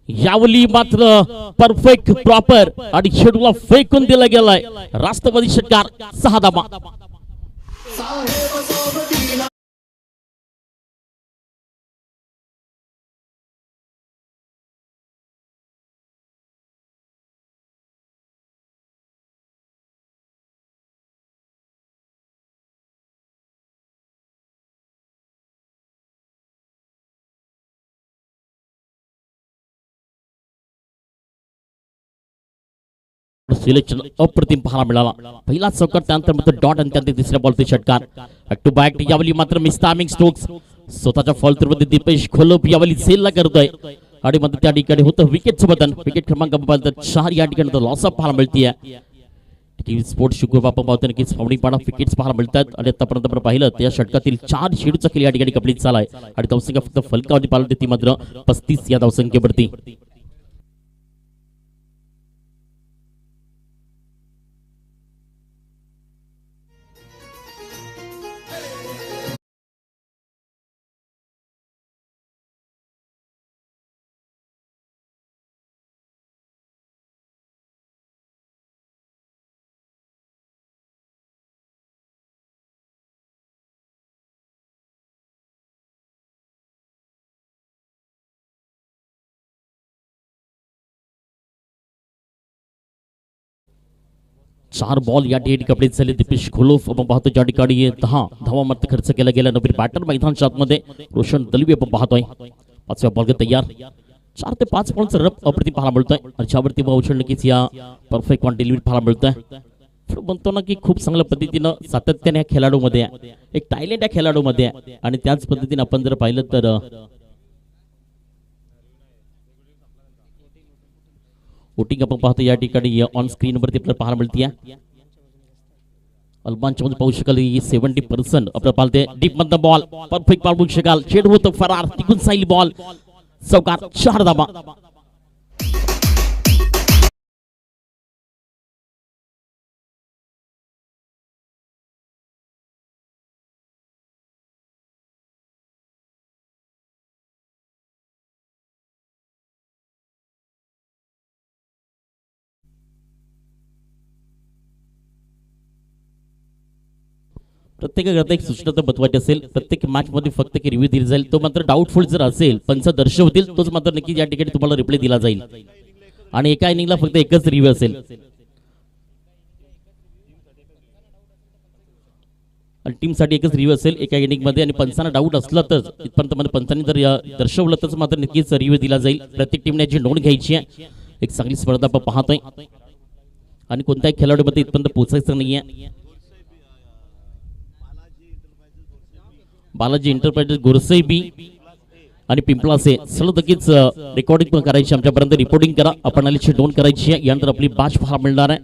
यावली मात्र परफेक्ट प्रॉपर आणि शेड्यूलला फेकून दिला गेलाय राष्ट्रवादी षटकार 6 धावा सिलेक्शन अप्रतिम पाहायला मिळाला पहिला चौकार त्यानंतर मात्र डॉट आणि त्यानंतर तिसऱ्या बॉलचे षटकार बॅक टू बॅक यावली मात्र मिस्टामिंग स्ट्रोक्स स्वतःच्या फॉल थ्रूमध्ये दीपेश खोलोप यावली सेलला करतोय आणि मात्र त्या ठिकाणी होतं विकेटचं बदन विकेट क्रमांक 4 या ठिकाणी लॉस ऑफ पाहायला मिळते स्पोर्ट्स शुक्रवार आपण पाहतो नक्कीच पावणीपाडा विकेट्स पाहायला मिळतात आणि आतापर्यंत आपण पाहिलं त्या षटकातील 4 शेडूचा खेळ या ठिकाणी कंप्लीट झालाय आणि धावसंख्या फक्त फलकावरती पाहिलं ती मात्र 35 या धावसंख्येवरती 4 बॉल या ठिकाणी कंप्लीट झाले. दीपेश घोलोफ आपण पाहतो ज्या ठिकाणी 10 धावा मात्र खर्च केला गेला. नवीन बॅटर मैदानाच्या आतमध्ये रोशन दलवी आपण पाहतोय. 5व्या बॉल तयार. 4 ते 5 बॉलचा रप अप्रतिम पाहायला मिळतोय आणि ज्यावरती पावछळ नक्कीच या परफेक्ट वन डिलिव्हरी पाहायला मिळतोय. म्हणतो ना की खूप चांगल्या पद्धतीनं सातत्याने या खेळाडूमध्ये आहे, एक टॅलेंट या खेळाडूमध्ये आहे आणि त्याच पद्धतीने आपण जर पाहिलं तर वोटिंग आपण पाहतो या ठिकाणी ऑन स्क्रीन वरती आपल्याला पाहायला मिळते. अल्बानच्या मध्ये पाहू शकाल 70% आपल्याला पाहते. डीप मधनं बॉल परफेक्ट बॉल बघू शकाल. चेंड होतं फरार टिकून साईल बॉल चौकार 4 धावा. प्रत्येकाकरता एक सूचना तर महत्वाची असेल. प्रत्येक मॅच मध्ये फक्त एक रिव्ह्यू दिला जाईल. तो मात्र डाऊटफुल जर असेल, पंच दर्शवतील तोच मात्र नक्की या ठिकाणी तुम्हाला रिप्लाय दिला जाईल आणि एका इनिंगला फक्त एकच रिव्ह्यू असेल. आणि टीमसाठी एकच रिव्ह्यू असेल एका इनिंग मध्ये आणि पंचांना डाऊट असला तर इथपर्यंत पंचांनी जर दर्शवलं तर मात्र नक्कीच रिव्ह्यू दिला जाईल. प्रत्येक टीमने याची नोंद घ्यायची आहे. एक चांगली स्पर्धा आपण पाहतोय आणि कोणत्याही खेळाडूमध्ये इथपर्यंत पोहोचायचं नाहीये. बालाजी एंटरप्राइजेस गोरसई आणि पिंपळासे सलग नक्कीच रेकॉर्डिंग करायची. आमच्यापर्यंत रिपोर्टिंग करा. आपण आलीची नोंद करायची आहे. यानंतर आपली बॅच पाहायला मिळणार आहे.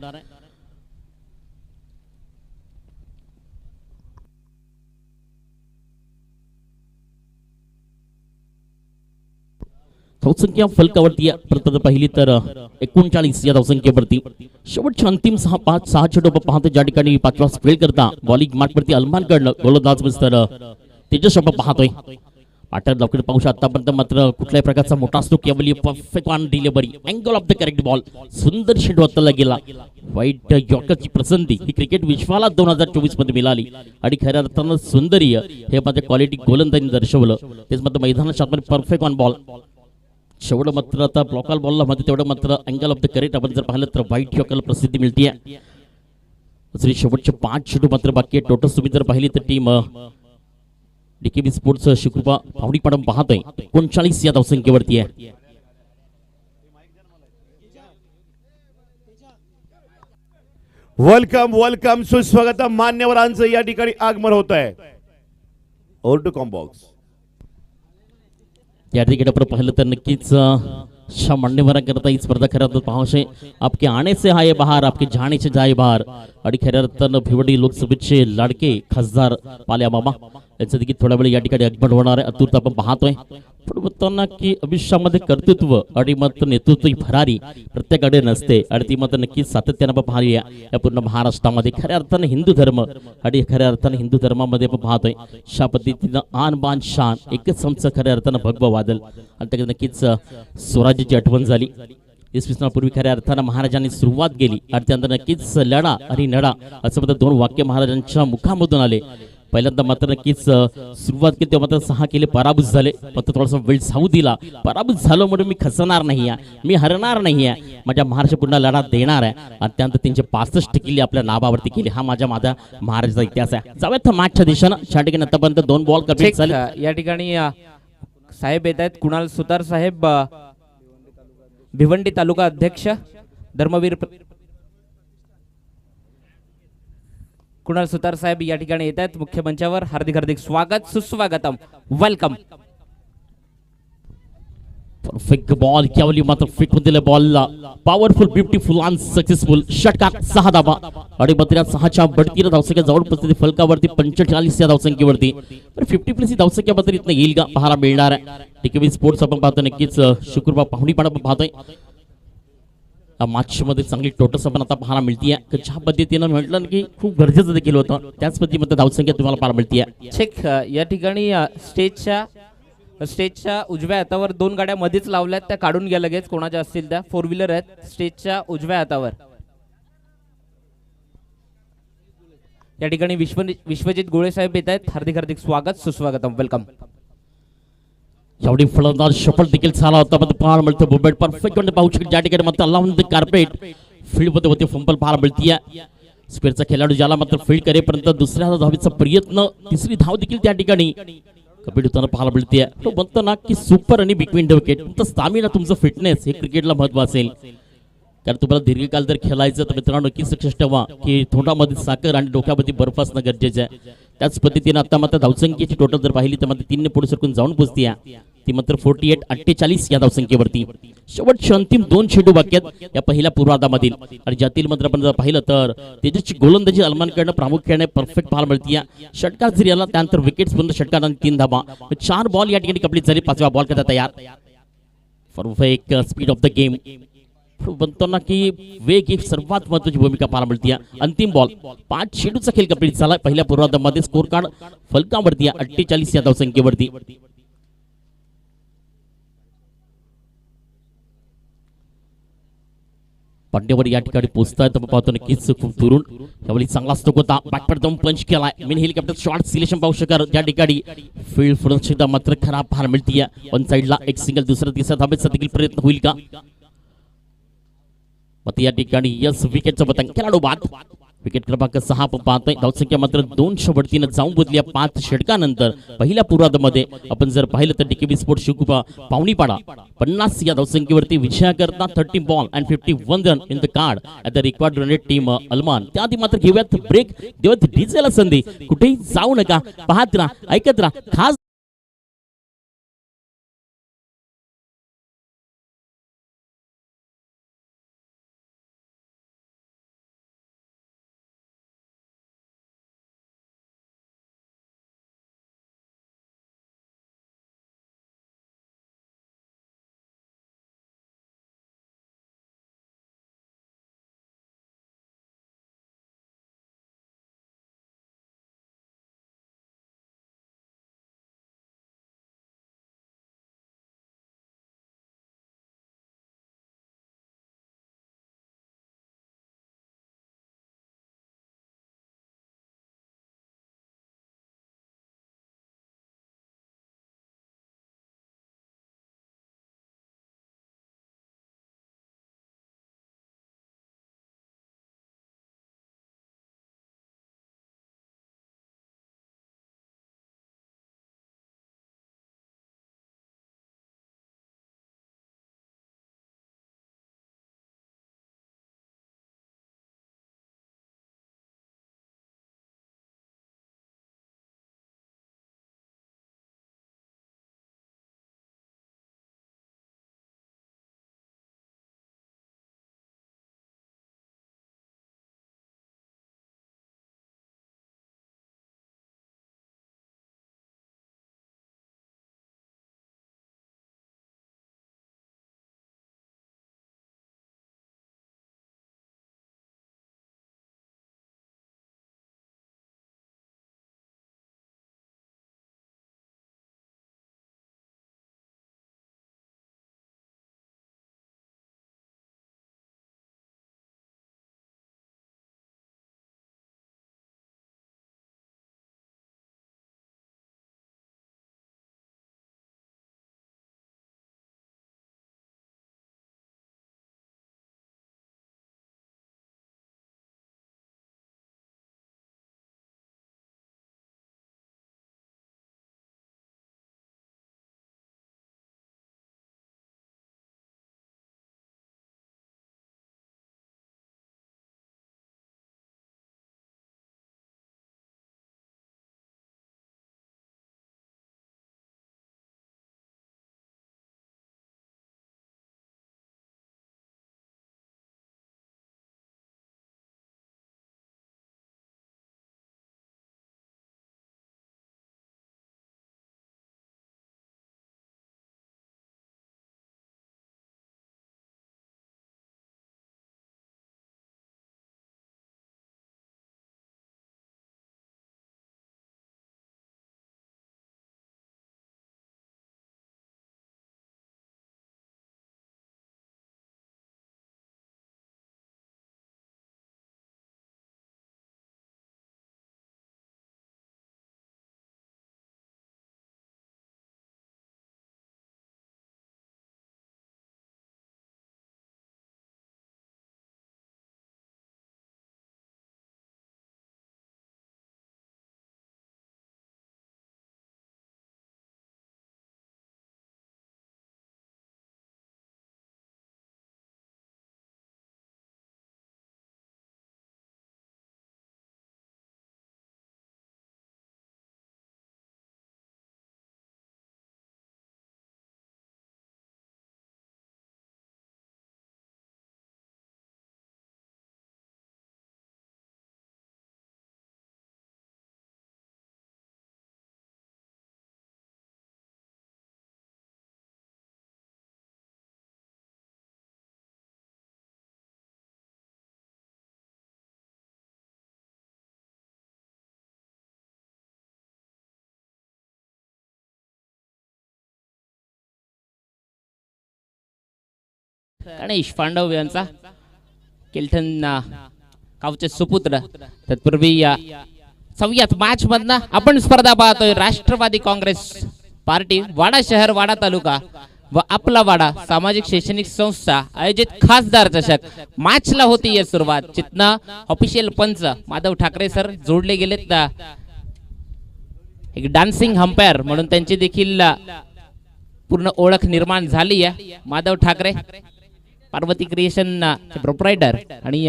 धावसंख्या फलकावरती प्रथम पाहिली तर 39 या धावसंख्येवरती. शेवटच्या अंतिम 6 चेंडू पाहतो ज्या ठिकाणी 5वा स्पेल करता बॉलिंग मार्कवरती अल्मानकडनं गोलंदाज मिस्टर तेजस आपण पाहतोय. पाटर लवकर पाहू शकता. आतापर्यंत मात्र कुठल्याही प्रकारचा मोठा असतो केवळ perfect on delivery angle of the correct ball सुंदर शेंडू हाताला गेला. वाईट यॉर्करची पसंती ही क्रिकेट विश्वाला 2024 मध्ये मिळाली आणि खऱ्या अर्थानं सुंदरीय हे माझ्या क्वालिटी गोलंदाजीने दर्शवलं. तेच मात्र मैदानाच्या आतमध्ये परफेक्ट ऑन बॉल. शेवटं मात्र आता ब्लॉकल बॉलला मध्ये तेवढं मात्र अँगल ऑफ द करेक्ट आपण जर पाहिलं तर व्हाईट यॉर्करला प्रसिद्धी मिळते. शेवटचे 5 चेंडू मात्र बाकी आहे. टोटल तुम्ही जर पाहिली तर टीम डीकेबी स्पोर्ट्स शिकृपा फावडीपाडम पाहतोय 39 या धावसंख्येवरती आहे. वेलकम वेलकम सुस्वागत मान्यवरांचं या ठिकाणी आगमन होत आहे. Over to comm box. या ठिकाणी आपण पाहिलं तर नक्कीच मान्यवरांकरता ही स्पर्धा खऱ्या अर्थात पाहायचे. आपके आने से हाय बहार आपके जाने से जाय बहार आणि खऱ्या अर्थानं भिवंडी लोकसभेचे लाडके खासदार पाल्या मामा यांचं देखील थोड्या वेळ या ठिकाणी आगमन होणार आहे. आतुरता आपण पाहतोय. पण म्हणताना की आयुष्यामध्ये कर्तृत्व आणि मात्र नेतृत्व ही भरारी प्रत्येकाकडे नसते आणि ती मात्र नक्कीच सातत्यानं आपण पाहिली या पूर्ण महाराष्ट्रामध्ये. खऱ्या अर्थानं हिंदू धर्म आणि खऱ्या अर्थानं हिंदू धर्मामध्ये आपण पाहतोय अशा पद्धतीनं आन बान शान एकच आमचं खऱ्या अर्थानं भगवं वादल आणि त्याकडे नक्कीच स्वराज्याची आठवण झाली. 20 पूर्वी खऱ्या अर्थानं महाराजांनी सुरुवात केली आणि त्यानंतर नक्कीच लढा आणि नडा असं मात्र 2 वाक्य महाराजांच्या मुखामधून आले. पहिल्यांदा मात्र नक्कीच सुरुवात केली तेव्हा मात्र 6 केले पराभूत झाले. फक्त थोडासा वेळ जाऊ दिला. पराभूत झालो म्हणून मी खचणार नाही आहे, मी हरणार नाही आहे. माझ्या महाराष्ट्र पुन्हा लढा देणार आहे आणि त्यानंतर त्यांचे 65 किल्ले आपल्या नावावरती केले. हा माझ्या महाराजाचा इतिहास आहे. जाऊयात मॅचच्या दिशेनं. या ठिकाणी आतापर्यंत 2 बॉल कंप्लीट झाले. या ठिकाणी साहेब येत आहेत. कुणाल सुतार साहेब भिवंडी तालुका अध्यक्ष धर्मवीर कुणाल सुतार साहेब या ठिकाणी येत आहेत मुख्य मंचावर. हार्दिक हार्दिक स्वागत सुस्वागतम वेलकम. परफेक्ट बॉल केवली मात्र फिट होऊन दिले बॉलला. पॉवरफुल ब्युटिफुल अँड सक्सेसफुल षटकार 6 धावा आणि मात्र 6च्या बढतीनं धावसंख्या जवळपास फलकावरती 45 या धावसंख्येवरती. 50+ धावसंख्या मात्र इथनं येईल का पाहायला मिळणार आहे. डीकेबी स्पोर्ट्स आपण पाहतो नक्कीच शुक्रवार पाहुणीपण आपण पाहतोय. मॅच मध्ये चांगली टोटस आपण आता पाहायला मिळते. ज्या पद्धतीनं म्हटलं की खूप गरजेचं देखील होतं त्याच पद्धतीमध्ये धावसंख्या तुम्हाला पाहायला मिळते. चेक या ठिकाणी स्टेजच्या उजव्या हातावर 2 गाड्या मध्येच लावल्यात. त्या काढून घ्या लगेच कोणाच्या असतील त्या. 4 व्हीलर आहेत स्टेजच्या उजव्या हातावर. या ठिकाणी विश्वजित गोळे साहेब येत आहेत. हार्दिक हार्दिक स्वागत सुस्वागतम वेलकम. एवढी फलंदाज शफल देखील झाला होता. पाहायला मिळतं बुबेट परफेक्ट पाहू शकतो. ज्या ठिकाणी मात्र अलाउंड द कार्पेट फील्ड मध्ये होते फंबल पाहायला मिळते. स्क्वेअरचा खेळाडू ज्याला मात्र फील्ड करेपर्यंत दुसऱ्या धावेचा प्रयत्न, तिसरी धाव देखील त्या ठिकाणी कपीट होताना पाहायला मिळते. तो म्हणतो ना की सुपर आणि बिग विंडो विकेट. तुमचा स्टॅमिना, तुमचं फिटनेस हे क्रिकेटला महत्व असेल. कारण तुम्हाला दीर्घकाल जर खेळायचं तर मित्रांनो नक्कीच लक्षात ठेवा की तोंडामध्ये साखर आणि डोक्यामध्ये बर्फ असणं गरजेचं आहे. त्याच पद्धतीने आता मात्र धावसंख्येची टोटल जर पाहिली तर मात्र 3 ने पुढे सरकून जाऊन पोहोचती आहे. ती मात्र 48-48 या धावसंख्येवरती. शेवटचे अंतिम 2 चेंडू बाकी आहेत या पहिल्या पूर्वार्धामधील. आणि ज्यातील मात्र आपण जर पाहिलं तर तेजसची गोलंदाजी अलमानकडनं प्रामुख्याने परफेक्ट पाहायला मिळते. षटकार जरी आला त्यानंतर विकेट्स पर्यंत षटकार आणि 3 धाबा. 4 बॉल या ठिकाणी कंप्लीट झाली. 5व्या बॉल करता तयार. Perfect speed of the game. म्हणतो ना की वेग ही सर्वात महत्वाची भूमिका पाहायला मिळते. अंतिम बॉल 5 चेंडूचा खेळ कंप्लीट झाला पहिल्या पूर्वार्धामध्ये. स्कोर कार्ड फलकावरती 48 या धावसंख्येवरती. पांड्यावर या ठिकाणी पोहोचतायत आपण पाहतो नक्कीच खूप दुरून. यावेळी चांगला स्टोक होता. बॅकपॅड जाऊन पंच केलाय. मेन हेलिकॉप्टर शॉट सिलेक्शन पाहू शकाल ज्या ठिकाणी फील्ड फ्रंट सुद्धा मात्र खराब पाहायला मिळते. वन साइडला एक सिंगल, दुसरा तिसरा धाब्याचा देखील प्रयत्न होईल का? मग या ठिकाणी यस विकेटचा पतंग. खेळाडू बाद. विकेट क्रमांक 6 आपण पाहतोय. धावसंख्या मात्र 200 जाऊन बोलली 5 षटकानंतर. पहिल्या पूर्वार्धामध्ये आपण जर पाहिलं तर डीकेबी स्पोर्ट शिवकुपा पावणीपाडा 50 या धावसंख्येवरती विजयाकरता 30 ball and 51 run in the card at the required run team Alman. त्याआधी मात्र घेऊयात ब्रेक, देवत डीजेला संधी. कुठेही जाऊ नका, पाहत राहा, ऐकत राहा. खास गणेश पांडव यांचा केल्टन गावचे सुपुत्र. तत्पूर्वी सव्यात मॅच मधनं आपण स्पर्धा पाहतोय. राष्ट्रवादी काँग्रेस पार्टी वाडा शहर वाडा तालुका व आपला वाडा सामाजिक शैक्षणिक संस्था आयोजित खासदार चषक मॅचला होती या सुरुवात. चितना ऑफिशियल पंच माधव ठाकरे सर जोडले गेलेत. एक डान्सिंग अंपायर म्हणून त्यांची देखील पूर्ण ओळख निर्माण झाली आहे. माधव ठाकरे पार्वती क्रिएशन चे प्रोप्रायटर. आणि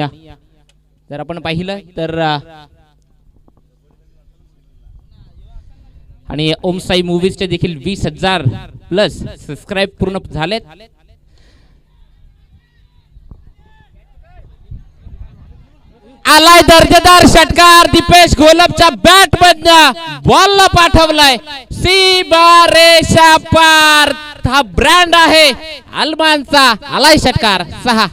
जर आपण पाहिलं तर आणि ओम साई मूवीजचे देखील 20,000 प्लस सबस्क्राईब पूर्ण झालेत. आलाय दर्जेदार षटकार. दीपेश घोलपच्या बॅट मधनं बॉलला पाठवलाय सीमा रेषा पार. हा ब्रँड आहे अल्मानचा. आलाय षटकार 6.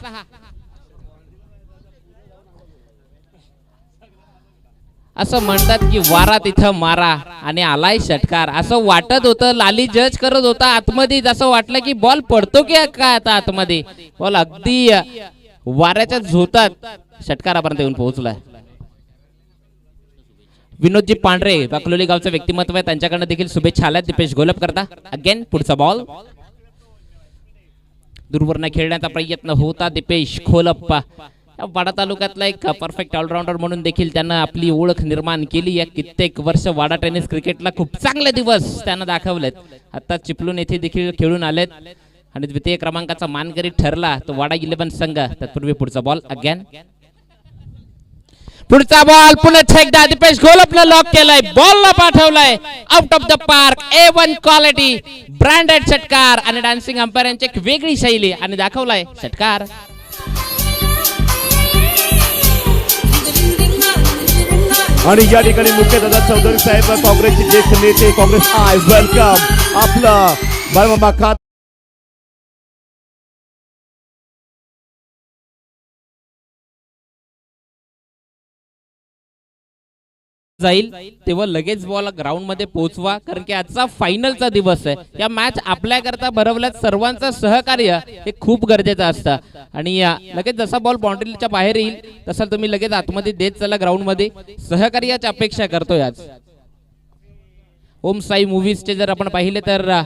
असं म्हणतात की वारा तिथं मारा आणि आलाय षटकार. असं वाटत होतं. लाली जज करत होता आतमध्ये. असं वाटलं की बॉल पडतो की काय आता आतमध्ये. बॉल अगदी वाऱ्याच्या झोतात षटकारापर्यंत येऊन पोहोचलाय. विनोदजी पांढरे बाकलोली गावचं व्यक्तिमत्व आहे. त्यांच्याकडनं देखील शुभेच्छा आल्या. दीपेश घोलप करता अगेन पुढचा बॉल. दूरवरनं खेळण्याचा प्रयत्न होता. दीपेश घोलप्पा वाडा तालुक्यातला एक परफेक्ट ऑलराऊंडर म्हणून देखील त्यांना आपली ओळख निर्माण केली आहे. कित्येक वर्ष वाडा टेनिस क्रिकेटला खूप चांगले दिवस त्यांना दाखवलेत. आता चिपळूण येथे देखील खेळून आलेत आणि द्वितीय क्रमांकाचा मानकरी ठरला तो वाडा 11 संघ. तत्पूर्वी पुढचा बॉल अगेन. पुढचा बॉल पुन्हा एकदा दीपेश घोलपला लॉक केलाय. बॉलला पाठवलाय out of the park. A1 quality branded षटकार आणि डान्सिंग अंपायर यांची एक वेगळी शैली आणि दाखवलाय षटकार. आणि या ठिकाणी मुख्यदादा चौधरी साहेब काँग्रेसचे ज्येष्ठ नेते काँग्रेस आयज वेलकम आपलं बाळमामा खात जाईल तेव्हा लगेच बॉल ग्राउंड मध्ये पोहोचवा. कारण की आजचा फायनलचा दिवस आहे. या मॅच आपल्याकरता भरवल्यात सर्वांचं सहकार्य हे खूप गरजेचं असतं. आणि लगेच जसा बॉल बाउंड्रीच्या बाहेर येईल तसा तुम्ही लगेच आतमध्ये देत चला ग्राउंड मध्ये. सहकार्याची अपेक्षा करतोय आज. ओम साई मूवीजचे जर आपण पाहिले तर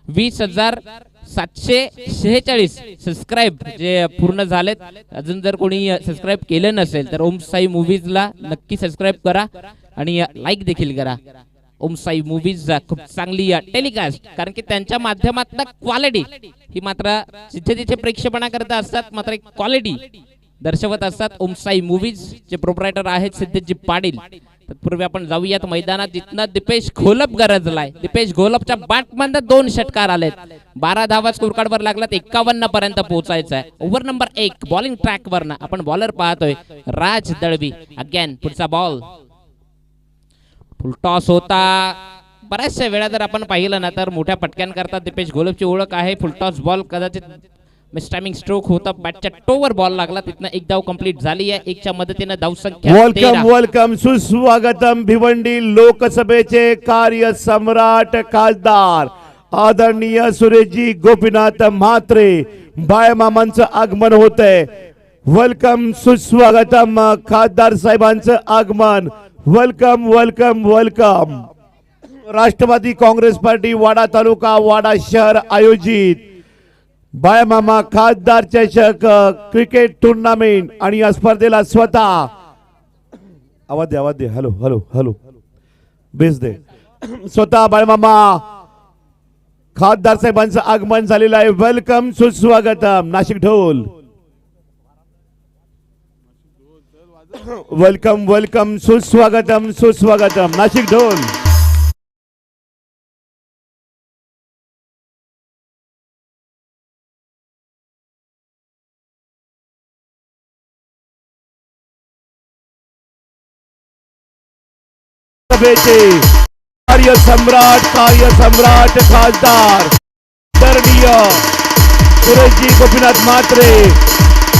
20,746 सबस्क्राईब जे पूर्ण झालेत. अजून जर कोणी सबस्क्राईब केलं नसेल तर ओम साई मूवीजला नक्की सबस्क्राईब करा आणि लाईक देखील करा. ओम साई मूवीज खूप चांगली टेलिकास्ट कारण की त्यांच्या माध्यमातून क्वालिटी ही मात्र जिथे जिथे प्रेक्षेपणा करत असतात मात्र एक क्वालिटी दर्शवत असतात. ओम साई मूवीज चे प्रोप्रायटर आहेत सिद्धेशजी पाटील. तत्पूर्वी आपण जाऊयात मैदानात जिथनं दीपेश घोलप गरजलाय. दीपेश घोलपच्या बॅटमधनं 2 षटकार आलेत. 12 धावा स्कोर कार्ड वर लागलात. 51 पर्यंत पोहोचायचं आहे. ओव्हर नंबर 1 बॉलिंग ट्रॅक वरनं आपण बॉलर पाहतोय राज दळवी. अगेन पुढचा बॉल. फुल टॉस होता. बऱ्याचशा वेळा जर आपण पाहिलं ना तर मोठ्या पटक्यांकरता दीपेश घोलपची ओळख आहे. फुल टॉस बॉल कदाचित मिसटायमिंग स्ट्रोक होता. बॅटच्या टोवर बॉल लागला. तिथनं एक धाव कंप्लीट झाली आहे. 1च्या मदतीने धावसंख्या 13. वेलकम वेलकम सुस्वागतम भिवंडी लोकसभेचे कार्य सम्राट खासदार आदरणीय सुरेशजी गोपीनाथ म्हात्रे बाळमामांचं आगमन होतंय. वेलकम सुस्वागतम खासदार साहेबांचं आगमन. Welcome welcome welcome. Rashtrawadi Congress Party Wada taluka Wada शहर आयोजित बाळमामा खासदार चषक क्रिकेट टुर्नामेंट आणि या स्पर्धेला स्वतः आवाज दे हॅलो हॅलो हॅलो बेस दे. स्वतः बाळमामा खासदार साहेबांचं आगमन झालेलं आहे. वेलकम सुस्वागतम. नाशिक ढोल. वेलकम वेलकम सुस्वागतम सुस्वागतम. नाशिक ढोल. कार्य सम्राट खासदार आदरणीय सुरेशजी गोपीनाथ म्हात्रे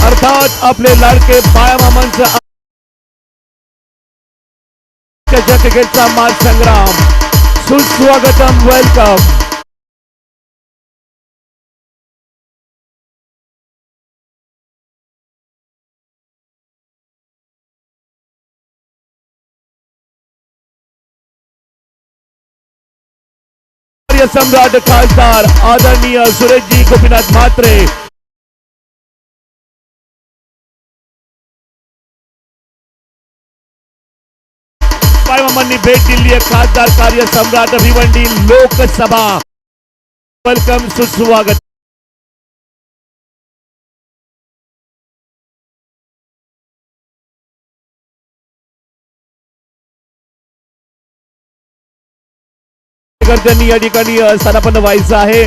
अर्थात आपले लाडके बाळमामांचं क्रिकेटचा मान संग्राम. सुस्वागतम. वेलकम. कार्यसम्राट खासदार आदरणीय सुरेशजी गोपीनाथ म्हात्रे मामांनी भेट दिली आहे. खासदार कार्यसम्राट भिवंडी लोकसभा. वेलकम, सुस्वागत. या ठिकाणी स्थानापन्न व्हायचं आहे.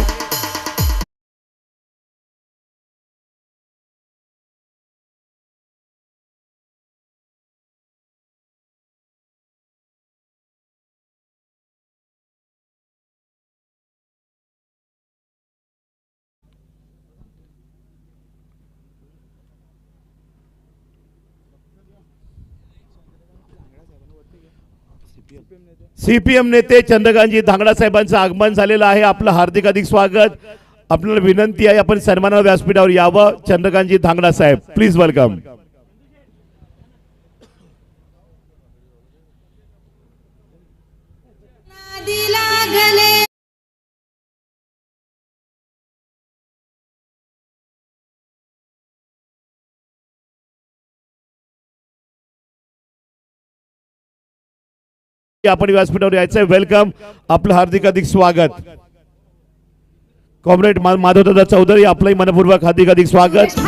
सीपीएम नेते चंद्रकांतजी धांगडा साहेबांचं आगमन झालेलं आहे. आपलं हार्दिक स्वागत. आपल्याला विनंती आहे आपण सन्मान व्यासपीठावर यावं. चंद्रकांतजी धांगडा साहेब, प्लीज वेलकम. आपण व्यासपीठावर यायचंय. वेलकम, आपलं हार्दिक स्वागत. कॉम्रेड माधवदादा चौधरी, आपलंही मनपूर्वक हार्दिक स्वागत.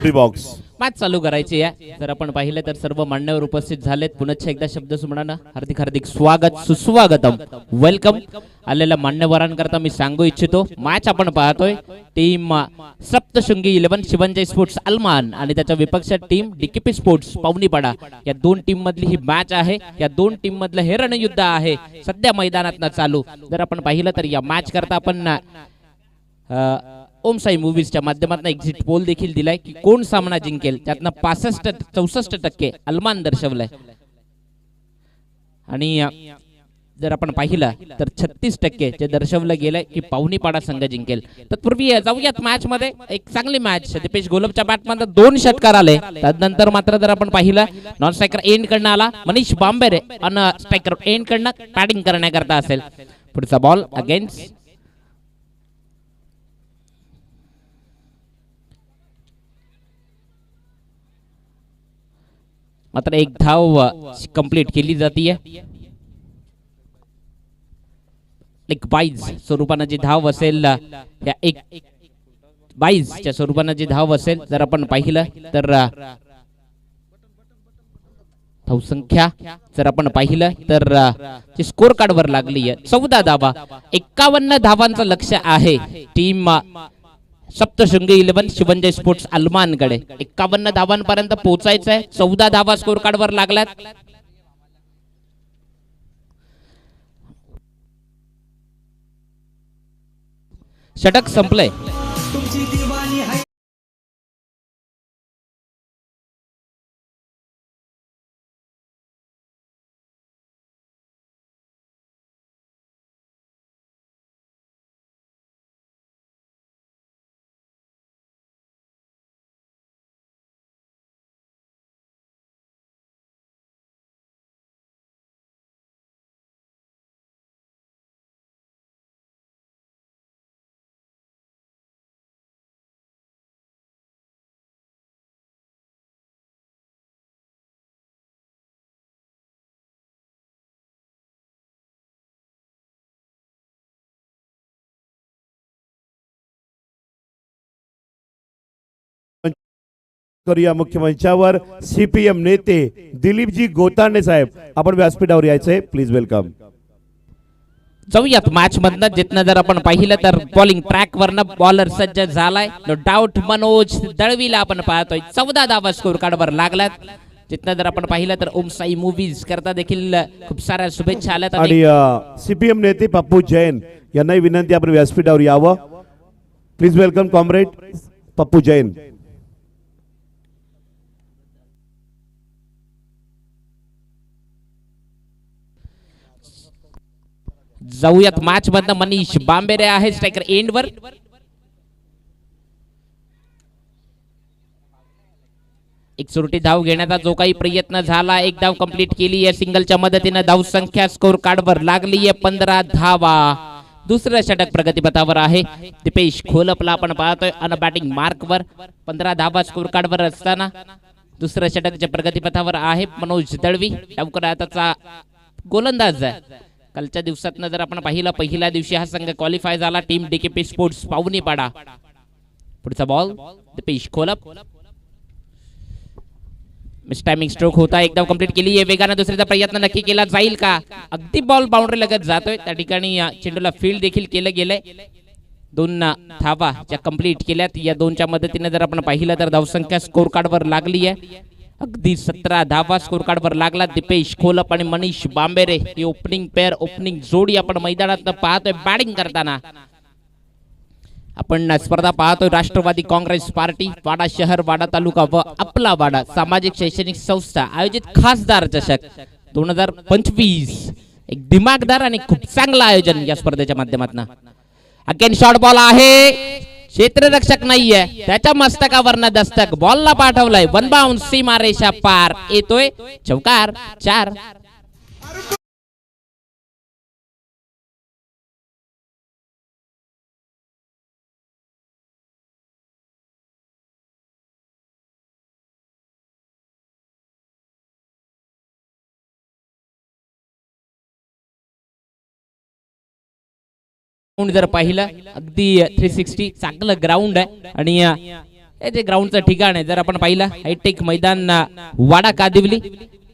बॉक्स मॅच चालू करायची आहे. जर आपण पाहिलं तर सर्व मान्यवर उपस्थित झालेत. पुन्हा एकदा शब्द सुमनानं हार्दिक स्वागत, सुस्वागतम, वेलकम. आलेल्या मान्यवरांकरता मी सांगू इच्छितो, मॅच आपण पाहतोय टीम सप्तशृंगी 11 शिवंजय स्पोर्ट्स अलमान आणि त्याच्या विपक्ष टीम डीकेपी स्पोर्ट्स पावनीपाडा, या दोन टीम मधली ही मॅच आहे. या दोन टीम मधलं हे रणयुद्ध आहे सध्या मैदानात चालू. जर आपण पाहिलं तर या मॅच करता आपण ओम साई मूवीजच्या माध्यमातून एक्झिट पोल देखील दिलाय की कोण सामना जिंकेल. त्यातनं 65-64% अलमान दर्शवलंय आणि जर आपण पाहिलं तर 36% जे दर्शवलं गेलंय की पावनीपाडा संघ जिंकेल. तत्पूर्वी जाऊयात मॅच मध्ये. एक चांगली मॅच, दीपेश गोलपच्या बॅटमध्ये 2 षटकार आले. त्यानंतर मात्र जर आपण पाहिलं नॉन स्ट्रायकर एंड कडनं आला मनीष बांबेरे आणि स्ट्रायकर एंड कडनं पॅडिंग करण्याकरता असेल. पुढचा बॉल अगेन्स्ट मात्र एक धाव कंप्लीट केली जातीये. एक 22 स्वरूपानं जी धाव असेल, या एक 22च्या स्वरूपानं जी धाव असेल जर आपण पाहिलं तर धावसंख्या जर आपण पाहिलं तर जी स्कोर कार्ड वर लागली आहे 14 धावा. 51 धावांचं लक्ष आहे टीम सप्तशृंगी 11 शिवंजय स्पोर्ट्स अलमानकडे. 51 धावांपर्यंत पोहोचायचं आहे. 14 धावा स्कोर कार्ड वर लागल्यात. षटक संपलंय. करूया मुख्य मंचावर CPM नेते दिलीपजी गोतांडे साहेब, आपण व्यासपीठावर यायचंय, प्लीज वेलकम. जाऊयात मॅच मधनं जिथनं जर आपण पाहिलं तर बॉलिंग ट्रॅक वरनं बॉलर सज्ज झालाय. नो डाऊट मनोज दळवीला आपण पाहतोय 14 धावा स्कोर कार्ड वर लागल्यात. जिथनं जर आपण पाहिलं तर ओम साई मूवीज करता देखील खूप साऱ्या शुभेच्छा आल्यात. आणि CPM नेते पप्पू जैन यांनाही विनंती, आपण व्यासपीठावर यावं, please welcome comrade Pappu Jain. जाऊयात मॅच मधनं मनीष बांबेरे आहे स्ट्रायकर एंड वर. एक सुरटी धाव घेण्याचा जो काही प्रयत्न झाला, एक धाव कंप्लीट केली आहे सिंगलच्या मदतीने. धाव संख्या स्कोर कार्ड वर लागली आहे 15 धावा. दुसरं षटक प्रगतीपथावर आहे. दीपेश खोलपला आपण पाहतोय अन बॅटिंग मार्क वर 15 धावा स्कोर कार्ड वर असताना दुसरं षटक जे प्रगतीपथावर आहे मनोज दळवी त्याचा गोलंदाज आहे. कालच्या दिवसात जर आपण पाहिलं पहिल्या दिवशी हा संघ क्वालिफाय झाला टीम DKP स्पोर्ट्स पावनीपाडा. पुढचा ball Dipesh Kholap, miss timing stroke होता. एकदा कंप्लीट केली आहे वेगाने. दुसऱ्याचा प्रयत्न नक्की केला जाईल का? अगदी बॉल बाउंड्री लगत जातोय. त्या ठिकाणी चेंडूला फील्ड देखील केलं गेलंय. 2 धावा ज्या कंप्लीट केल्यात या 2च्या मदतीने जर आपण पाहिलं तर धावसंख्या स्कोर कार्ड वर लागली आहे. अगदी 17 धावा स्कोर कार्ड वर लागला. दीपेश खोलप आणि मनीष बांबेरे ही ओपनिंग पेअर, ओपनिंग जोडी आपण मैदानात पाहतोय बॅटिंग करताना. आपण स्पर्धा पाहतोय राष्ट्रवादी काँग्रेस पार्टी वाडा शहर, वाडा तालुका व आपला वाडा सामाजिक शैक्षणिक संस्था आयोजित खासदार चषक 2025. एक दिमागदार आणि खूप चांगलं आयोजन या स्पर्धेच्या माध्यमातून. अगेन शॉर्ट बॉल आहे, क्षेत्ररक्षक नाहीये, त्याच्या मस्तकावरनं दस्तक, बॉलला पाठवलाय, वन बाउंस, सीमारेषा पार, येतोय चौकार. 4. जर पाहिलं अगदी 360 चांगलं ग्राउंड आहे. आणि हे जे ग्राउंडचं ठिकाण आहे जर आपण पाहिलं हायटेक मैदान वाडा कादिवली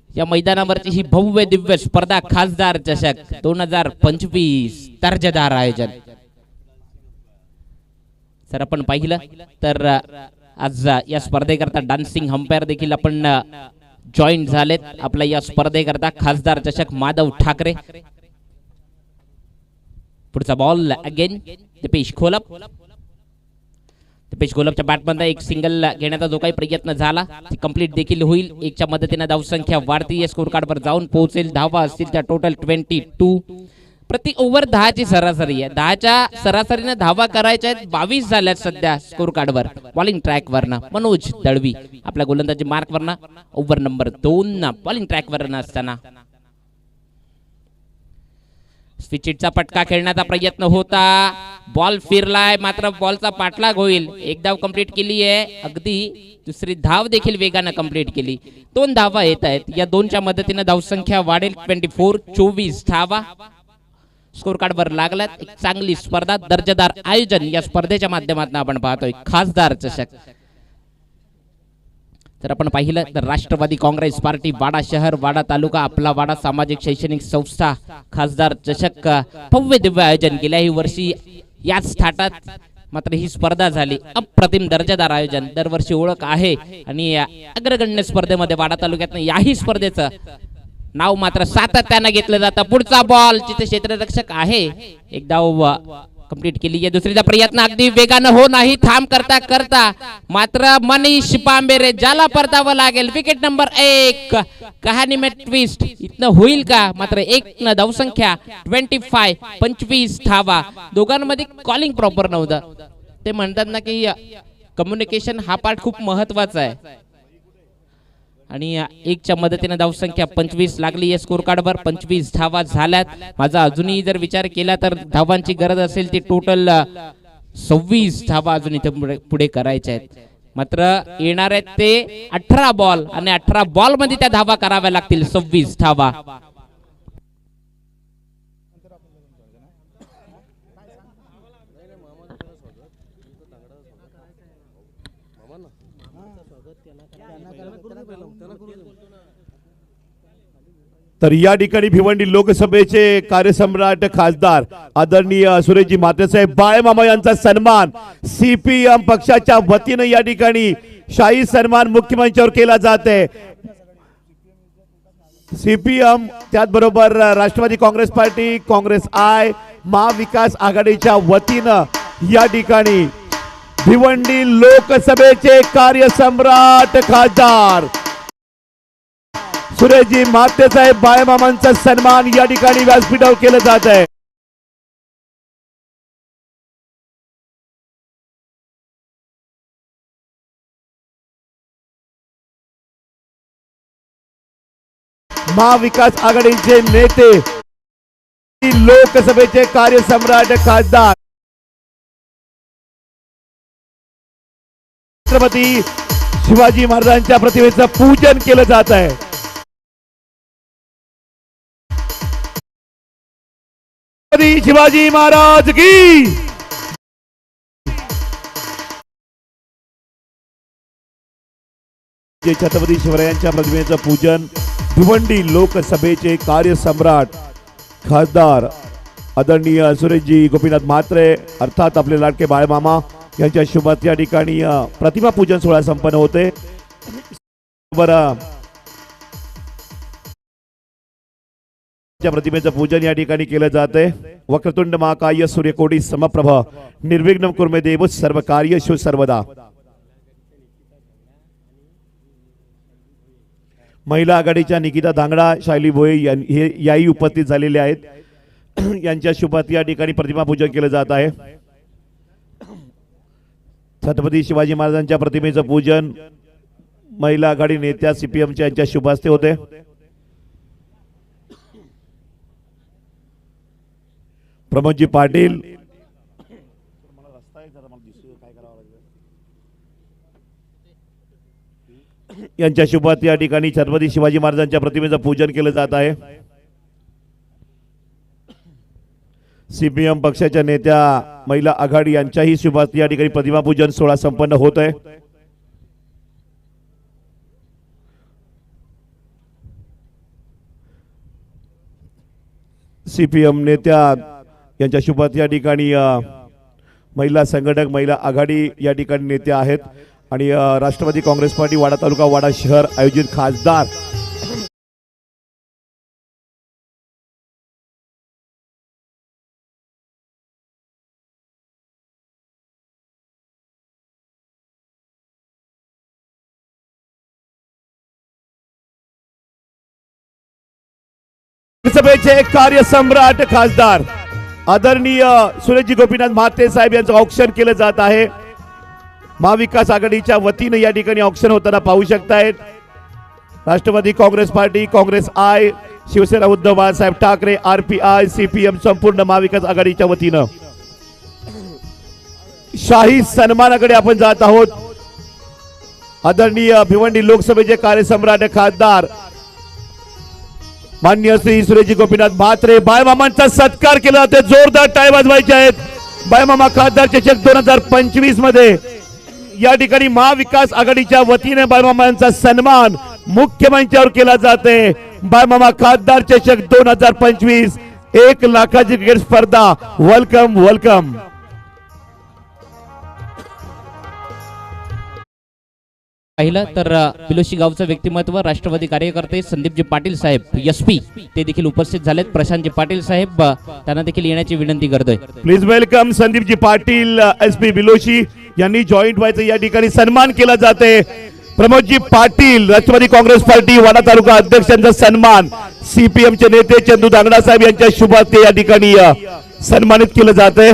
या मैदानावरची ही भव्य दिव्य स्पर्धा खासदार चषक 2025 दर्जेदार आयोजन. जर आपण पाहिलं तर आज या स्पर्धेकरता डान्सिंग अंपायर देखील आपण जॉईन झालेत. आपल्या या स्पर्धेकरता खासदार चषक माधव ठाकरे. पुढचा बॉल अगेन दीपेश खोलप. दीपेश खोलपच्या बॅटमध्ये एक सिंगल घेण्याचा जो काही प्रयत्न झाला ती कंप्लीट देखील होईल. 1च्या मदतीने धावसंख्या वाढती, स्कोर कार्ड वर जाऊन पोहोचेल. धावा असतील त्या टोटल 22. प्रति ओव्हर 10ची सरासरी आहे. 10च्या सरासरीने धावा करायच्या आहेत. 22 झाल्यात सध्या स्कोर कार्ड वर. Bowling track Verna Manoj Dalvi आपल्या गोलंदाजी mark Verna over number 2 bowling track Verna असताना स्विचिटचा पटका खेळण्याचा प्रयत्न होता. बॉल फिरलाय मात्र बॉलचा पाठलाग होईल. एक धाव कंप्लीट केली आहे. अगदी दुसरी धाव देखील वेगाने कंप्लीट केली. 2 धावा येत आहेत. या 2च्या मदतीने धावसंख्या वाढेल 24. 24 धावा स्कोर कार्ड वर लागल्यात. एक चांगली स्पर्धा, दर्जेदार आयोजन या स्पर्धेच्या माध्यमातून आपण पाहतोय खासदार चषक. तर आपण पाहिलं तर राष्ट्रवादी काँग्रेस पार्टी वाडा शहर, वाडा तालुका, आपला वाडा सामाजिक शैक्षणिक संस्था खासदार चषक भव्य दिव्य आयोजन गेल्या ही वर्षी याच थाटात मात्र ही स्पर्धा झाली. अप्रतिम दर्जेदार आयोजन, दरवर्षी ओळख आहे. आणि अग्रगण्य स्पर्धेमध्ये वाडा तालुक्यात याही स्पर्धेचं नाव मात्र सातत्यानं घेतलं जातं. पुढचा बॉल जिथे क्षेत्ररक्षक आहे, एक धाव कंप्लीट केली आहे. दुसरीचा प्रयत्न अगदी वेगानं हो नाही, थांब करता करता मात्र मनीष बांबेरे ज्याला परतावं लागेल. Wicket number 1. कहाणी में ट्विस्ट इथनं होईल का? मात्र 1 धावसंख्या 25. 25 धावा. दोघांमध्ये कॉलिंग प्रॉपर नव्हतं. ते म्हणतात ना की कम्युनिकेशन हा पार्ट खूप महत्वाचा आहे. आणि 1च्या मदतीने धावसंख्या 25 लागली आहे स्कोर कार्ड वर. 25 धावा झाल्यात. माझा अजूनही जर विचार केला तर धावांची गरज असेल ती टोटल 26 धावा अजून इथे पुढे करायच्या आहेत. मात्र येणार आहेत ते 18 बॉल आणि 18 बॉल मध्ये त्या धावा कराव्या लागतील. 26 धावा. तर या ठिकाणी भिवंडी लोकसभेचे कार्यसम्राट खासदार आदरणीय सुरेशजी म्हात्रेसाहेब बाळमामा यांचा सन्मान सीपीएम पक्षाच्या वतीनं या ठिकाणी शाही सन्मान मुख्यमंचावर केला जात आहे. सीपीएम त्याचबरोबर राष्ट्रवादी काँग्रेस पार्टी, काँग्रेस आय, महाविकास आघाडीच्या वतीनं या ठिकाणी भिवंडी लोकसभेचे कार्यसम्राट खासदार सुरेशजी म्हात्रेसाहेब बाळमामांचा सन्मान या ठिकाणी व्यासपीठावर केलं जात आहे. महाविकास आघाडीचे नेते, लोकसभेचे कार्यसम्राट खासदार छत्रपती शिवाजी महाराजांच्या प्रतिमेचं पूजन केलं जात आहे. छत्रपती शिवाजी महाराज की छत्रपती शिवरायांच्या प्रतिमेचं पूजन भिवंडी लोकसभेचे कार्यसम्राट खासदार आदरणीय सुरेशजी गोपीनाथ म्हात्रे अर्थात आपले लाडके बाळमामा यांच्या शुभात या ठिकाणी प्रतिमा पूजन सोहळा संपन्न होते. प्रतिमेचं पूजन या ठिकाणी केलं जाते. वक्रतुंड महाकाय सूर्यकोटी समप्रभ निर्विघ्नं कुर्मे देव सर्व कार्येषु सर्वदा. महिला आघाडीच्या निकिता धांगडा, शायली भोये याही उपस्थित झालेले आहेत. यांच्या शुभात या ठिकाणी प्रतिमा पूजन केलं जात आहे. छत्रपती शिवाजी महाराजांच्या प्रतिमेचं पूजन महिला आघाडी नेत्या सीपीएमच्या यांच्या शुभ हस्ते होते. प्रमोदजी पाटील यांच्या शुभात या ठिकाणी छत्रपती शिवाजी महाराजांच्या प्रतिमेचं पूजन केलं जात आहे. सीपीएम पक्षाच्या नेत्या महिला आघाडी यांच्याही शुभात या ठिकाणी प्रतिमा पूजन सोहळा संपन्न होत आहे. सीपीएम नेत्या यांच्या शुभात या ठिकाणी महिला संघटक महिला आघाडी या ठिकाणी नेत्या आहेत आणि राष्ट्रवादी काँग्रेस पार्टी वाडा तालुका वाडा शहर आयोजित खासदार सभेचे कार्यसम्राट खासदार आदरणीय सुरेशजी गोपीनाथ म्हात्रे साहेब यांचं औक्षण केलं जात आहे. महाविकास आघाडीच्या वतीने या ठिकाणी औक्षण होताना पाहू शकतायत. Rashtrawadi Congress Party, Congress I, Shiv Sena Uddhav Balasaheb Thackeray, RPI, CPM संपूर्ण महाविकास आघाडीच्या वतीनं शाही सन्मानाकडे आपण जात आहोत. आदरणीय भिवंडी लोकसभेचे कार्यसम्राट खासदार मान्य श्री सुरेशजी गोपीनाथ म्हात्रे बाळमामांचा सत्कार केला जातो. जोरदार टाळ्या वाजवायचे आहेत. बाळमामा खासदार चषक 2025 मध्ये या ठिकाणी महाविकास आघाडीच्या वतीने बाळमामांचा सन्मान मुख्यमंचावर केला जाते. बाळमामा खासदार चषक 2025 1 लाखाची क्रिकेट स्पर्धा. Welcome welcome. पाहिलं तर पिलोशी गावचं व्यक्तिमत्व राष्ट्रवादी कार्यकर्ते संदीपजी पाटील साहेब एसपी ते देखील उपस्थित झालेत. प्रशांतजी पाटील साहेब त्यांना देखील येण्याची विनंती करतोय. Please welcome Sandeepji Patil SP Biloshi यांनी जॉईंट व्हायचं या ठिकाणी सन्मान केला जाते. प्रमोदजी पाटील राष्ट्रवादी काँग्रेस पार्टी वाडा तालुका अध्यक्षांचा सन्मान सीपीएमचे नेते चंदू धांगडा साहेब यांच्या शुभात या ठिकाणी सन्मानित केलं जाते.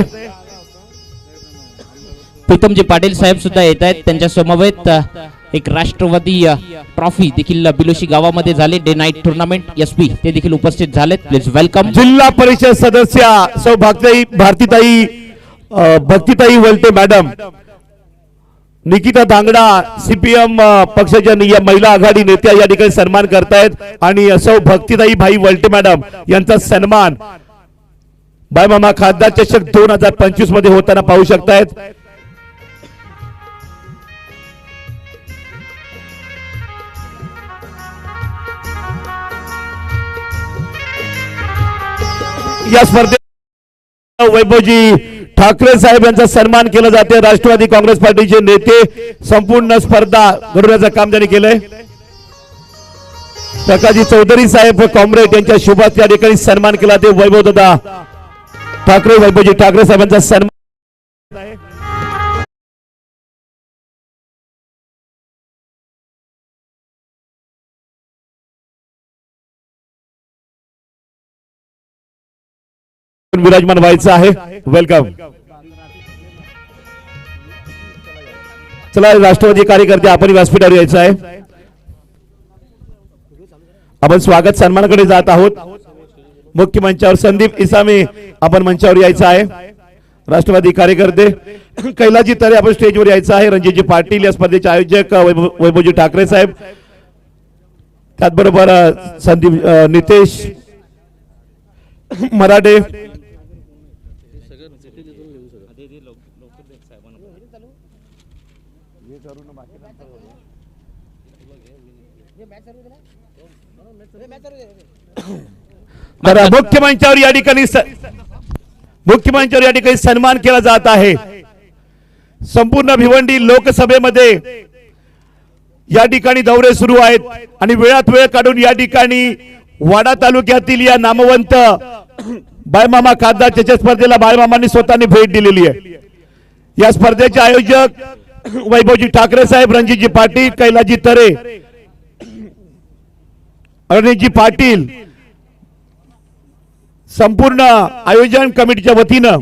प्रीतमजी पाटील साहेब सुद्धा येत आहेत. त्यांच्या समवेत एक राष्ट्रवादी ट्रॉफी देखील बिलोशी गावामध्ये झाले. डे नाईट टुर्नामेंट एसपी ते देखील उपस्थित झालेत. Please welcome. जिल्हा परिषद सदस्या सौ भक्तिताई वलटे मॅडम, निकिता धांगडा सीपीएम पक्षाच्या महिला आघाडी नेत्या या ठिकाणी सन्मान करतायत आणि सौ भक्तिताई भाई वलटे मॅडम यांचा सन्मान बाळमामा खासदार चषक 2025 मध्ये होताना पाहू शकतायत. या स्पर्धेत वैभवजी ठाकरे साहेब यांचा सन्मान केला जाते. राष्ट्रवादी काँग्रेस पार्टीचे नेते संपूर्ण स्पर्धा घडवण्याचं काम त्यांनी केलंय. प्रकाशजी चौधरी साहेब कॉम्रेड यांच्या शुभात या ठिकाणी सन्मान केला ते वैभव दादा ठाकरे वैभवजी ठाकरे साहेबांचा सन्मान आहे. विराजमान व्हायचं आहे. वेलकम. चला राष्ट्रवादी कार्यकर्ते आपण व्यासपीठावर यायचं आहे. आपण स्वागत सन्मानाकडे जात आहोत. मुख्य मंचावर संदीप इसामे आपण मंचावर यायचं आहे. राष्ट्रवादी कार्यकर्ते कैलाजी तरे आपण स्टेजवर यायचं आहे. रणजितजी पाटील या स्पर्धेचे आयोजक वैभवजी ठाकरे साहेब, त्याचबरोबर संदीप नितेश मराठे, मुख्यमंचावर या ठिकाणी सन्मान केला जात आहे. संपूर्ण भिवंडी लोकसभेमध्ये या ठिकाणी दौरे सुरू आहेत आणि वेळात वेळ काढून या ठिकाणी वाडा तालुक्यातील या नामवंत बाळमामा खासदार चषक स्पर्धेला बाळमामांनी स्वतःने भेट दिलेली आहे. या स्पर्धेचे आयोजक वैभवजी ठाकरे साहेब, रणजितजी पाटील, कैलाजी तरे, अरणितजी पाटील, संपूर्ण आयोजन कमिटीच्या वतीनं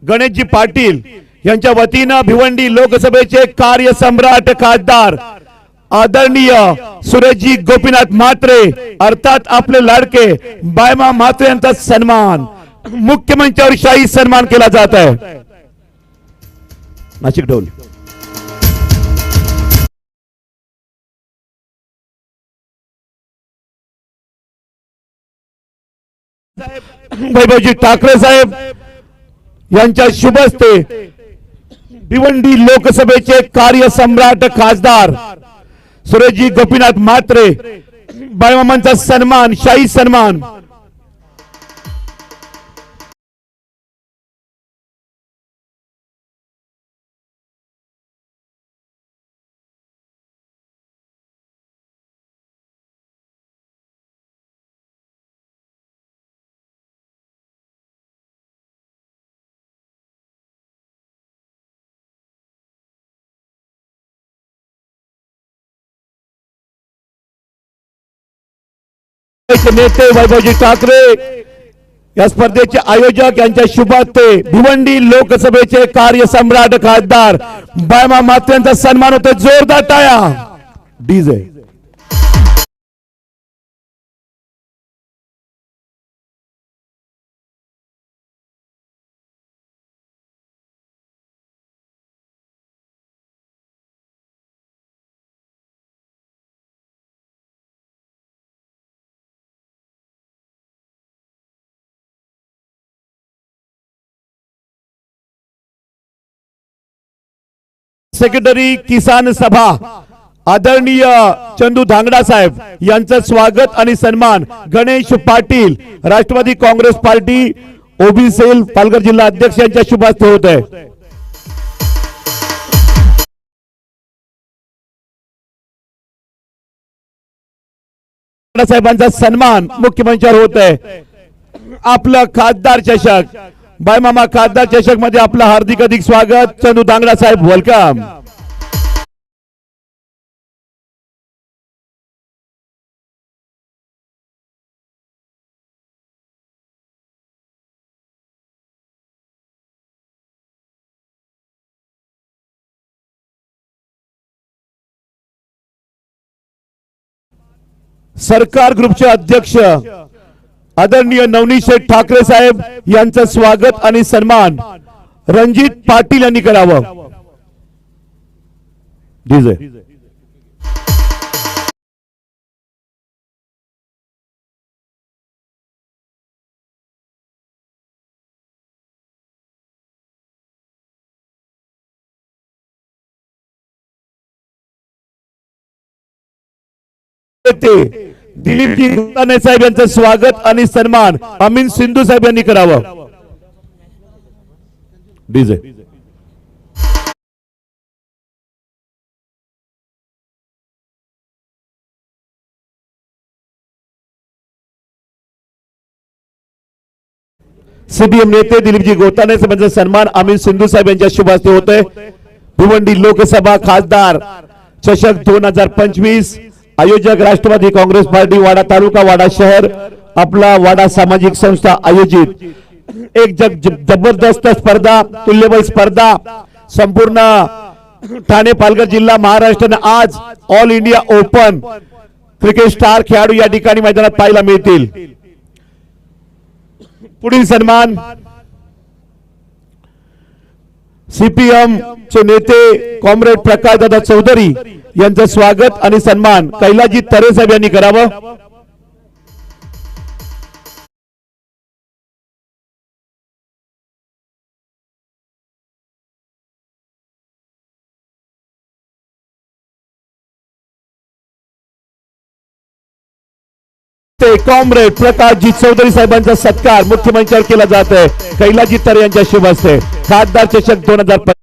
गणेशजी पाटील यांच्या वतीनं भिवंडी लोकसभेचे कार्यसम्राट खासदार आदरणीय सुरेशजी गोपीनाथ म्हात्रे अर्थात आपले लाडके बाळमा म्हात्रे यांचा सन्मान मुख्य मंचावर शाही सन्मान केला जात आहे. नाशिक ढोल. वैभवजी ठाकरे साहेब यांच्या शुभ हस्ते भिवंडी लोकसभेचे कार्यसम्राट खासदार सुरेशजी गोपीनाथ म्हात्रे बाळमामांचा सन्मान, शाही सन्मान. नेते वैभवजी ठाकरे या स्पर्धेचे आयोजक यांच्या शुभार्थे भिवंडी लोकसभेचे कार्यसम्राट खासदार बाळमा म्हात्रे यांचा सन्मान होतो. जोरदार टाळ्या. डीजे. सेक्रेटरी किसान सभा आदरणीय चंदू धांगडा साहेब यांचं स्वागत आणि सन्मान गणेश पाटील राष्ट्रवादी काँग्रेस पार्टी ओबी सेल पालघर जिल्हा अध्यक्ष यांच्या शुभ हस्ते होत आहे. साहेबांचा सन्मान मुख्यमंचावर होत आहे. आपलं खासदार चषक बाळमामा खासदार चषक मध्ये आपलं हार्दिक स्वागत. चंदू धांगडा साहेब वेलकम. सरकार ग्रुपचे अध्यक्ष आदरणीय नवनीत शेठ ठाकरे साहेब यांचं स्वागत आणि सन्मान रणजित पाटील यांनी करावं. डीजे. दिलीपजी गोताने साहेब यांचं स्वागत आणि सन्मान अमीन सिंधू साहेब यांनी करावं. डीजे सीपीएम नेते दिलीपजी गोताने साहेबांचा सन्मान अमीन सिंधू साहेब यांच्या शुभ हस्ते होतोय. भिवंडी लोकसभा खासदार चषक 2025 आयोजक राष्ट्रवादी काँग्रेस पार्टी वाडा तालुका वाडा शहर आपला वाडा सामाजिक संस्था आयोजित एक जबरदस्त स्पर्धा तुल्यबळ स्पर्धा संपूर्ण ठाणे पालघर जिल्हा महाराष्ट्राने आज all India open cricket star खेळाडू या ठिकाणी मैदानात पाहायला मिळतील. पुढील सन्मान सीपीएम चे नेते कॉम्रेड प्रकाश दादा चौधरी यांचं स्वागत आणि सन्मान कैलाजी तरे साहेब यांनी करावं. कॉम्रेड प्रकाशजी चौधरी साहेबांचा सत्कार मुख्य मंचावर केला जात आहे. कैलाजी तरे यांच्या शुभ हस्ते खासदार चषक 2025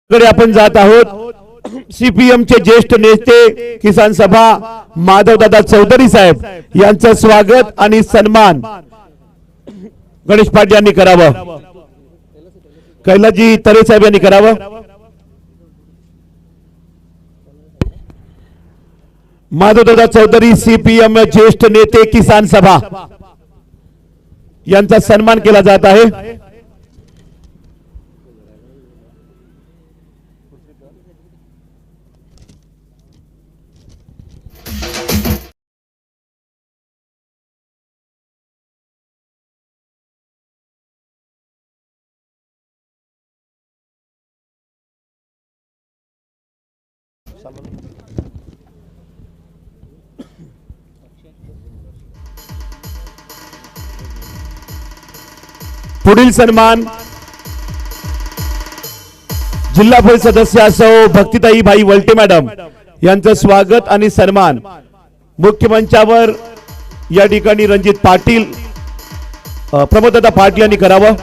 कडे आपण जात आहोत. सीपीएम चे ज्येष्ठ नेते किसान सभा माधवदादा चौधरी साहेब यांचं स्वागत आणि सन्मान गणेश पाटील यांनी करावं. कैलाजी तरे साहेब यांनी करावं. माधवदादा चौधरी सीपीएम ज्येष्ठ नेते किसान सभा यांचा सन्मान केला जात आहे. पुढील सन्मान जिल्हा परिषद सदस्य सौ भक्तिताई भाई वलटे मॅडम यांचं स्वागत आणि सन्मान मुख्य मंचावर या ठिकाणी रणजित पाटील प्रमोददादा पाटील यांनी करावं.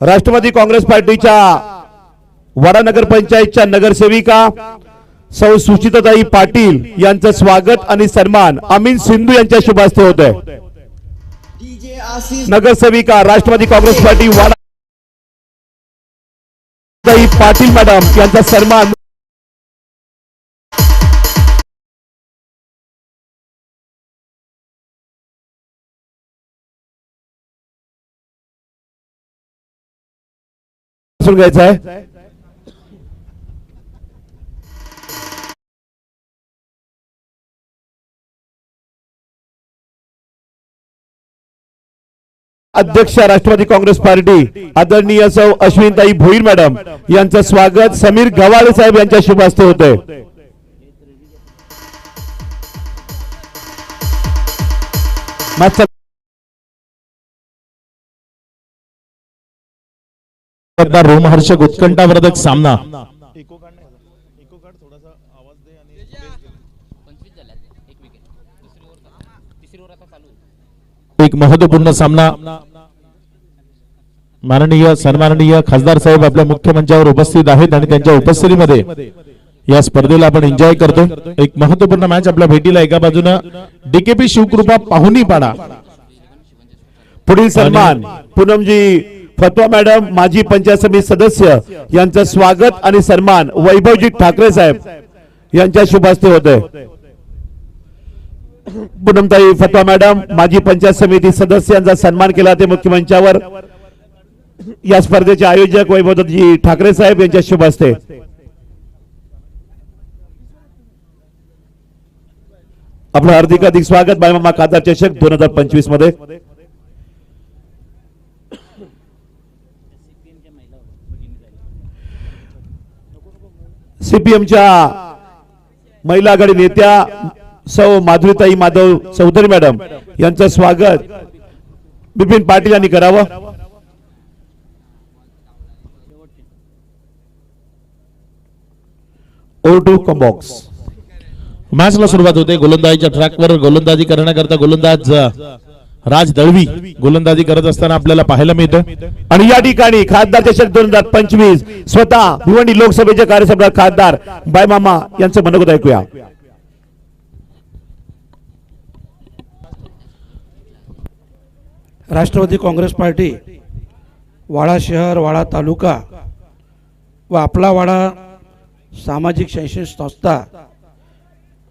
राष्ट्रवादी काँग्रेस पार्टीच्या वाडा नगर पंचायतच्या नगरसेविका सौ सुचिताताई पाटील यांचं स्वागत आणि सन्मान अमीन सिंधू यांच्या शुभ हस्ते होतोय. नगरसेविका राष्ट्रवादी काँग्रेस पार्टी वाडा पाटील मॅडम यांचा सन्मान घ्यायचा आहे. अध्यक्ष राष्ट्रवादी काँग्रेस पार्टी आदरणीय सौ अश्विनताई भोईर मॅडम यांचं स्वागत समीर गवाळे साहेब यांच्या शुभ हस्ते होते. रोमहर्षक उत्कंठावर्धक सामना एक महत्वपूर्ण सामना माननीय सन्माननीय खासदार साहेब आपल्या मुख्य मंचावर उपस्थित आहेत आणि त्यांच्या उपस्थितीमध्ये या स्पर्धेला आपण एन्जॉय करतो. एक महत्वपूर्ण मॅच आपल्या भेटीला एका बाजूने डीकेपी शिवकृपा पाहुणी पाडा. पुढील सन्मान पूनमजी फतवा मॅडम माजी पंचायत समिती सदस्य यांचं स्वागत आणि सन्मान वैभवजी ठाकरे साहेब यांच्या शुभ हस्ते होतोय. पूनमताई फतवा मॅडम माजी पंचायत समिती सदस्य यांचा सन्मान केला ते मुख्य मंचावर. या स्पर्धेचे आयोजक वैभवजी ठाकरे साहेब यांच्या शुभ हस्ते. आपलं हार्दिक स्वागत बायमामा खासदार चषक 2025 मध्ये. सीपीएमच्या महिला आघाडी नेत्या सौ माधुरीताई माधव चौधरी मॅडम यांचं स्वागत बिपिन पाटील यांनी करावं. O2 combox. मॅचला सुरुवात होते. गोलंदाजीच्या ट्रॅकवर गोलंदाजी करण्याकरता गोलंदाज राज दळवी गोलंदाजी करत असताना आपल्याला पाहायला मिळतं. आणि या ठिकाणी खासदार चषक 2025 स्वतः भिवंडी लोकसभेचे कार्यसम्राट खासदार बायमामा यांचं मनोगत ऐकूया. राष्ट्रवादी काँग्रेस पार्टी वाडा शहर वाडा तालुका व आपला वाडा सामाजिक शैक्षणिक संस्था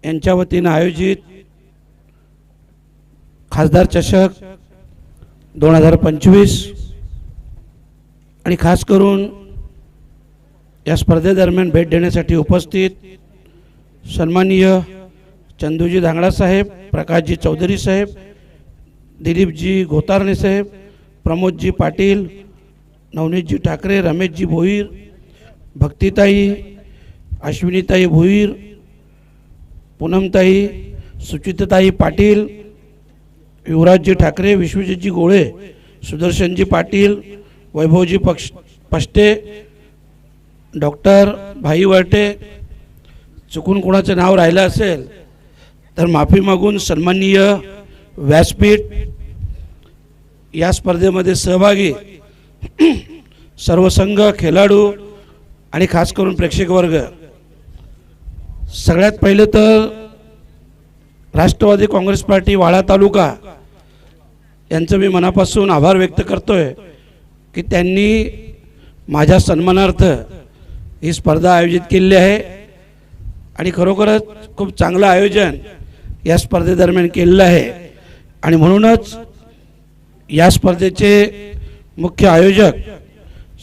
यांच्या वतीनं आयोजित खासदार चषक 2025 आणि खास करून या स्पर्धेदरम्यान भेट देण्यासाठी उपस्थित सन्माननीय चंदूजी धांगडा साहेब, प्रकाशजी चौधरी साहेब, दिलीपजी घोतारणे साहेब, प्रमोदजी पाटील, नवनीतजी ठाकरे, रमेशजी भोईर, भक्तिताई, अश्विनीताई भोईर, पूनमताई, सुचिताताई पाटील, युवराजजी ठाकरे, विश्वजितजी गोळे, सुदर्शनजी पाटील, वैभवजी पष्टे, डॉक्टर भाई वरटे. चुकून कोणाचं नाव राहिलं असेल तर माफी मागून सन्माननीय व्यासपीठ या स्पर्धेमध्ये सहभागी सर्व संघ, खेळाडू आणि खास करून प्रेक्षक वर्ग. सगळ्यात पहिले तर राष्ट्रवादी काँग्रेस पार्टी वाडा तालुका यांचं मी मनापासून आभार व्यक्त करतोय की त्यांनी माझ्या सन्मानार्थ ही स्पर्धा आयोजित केलेली आहे आणि खरोखरच खूप चांगलं आयोजन या स्पर्धेदरम्यान केलेलं आहे. आणि म्हणूनच या स्पर्धेचे मुख्य आयोजक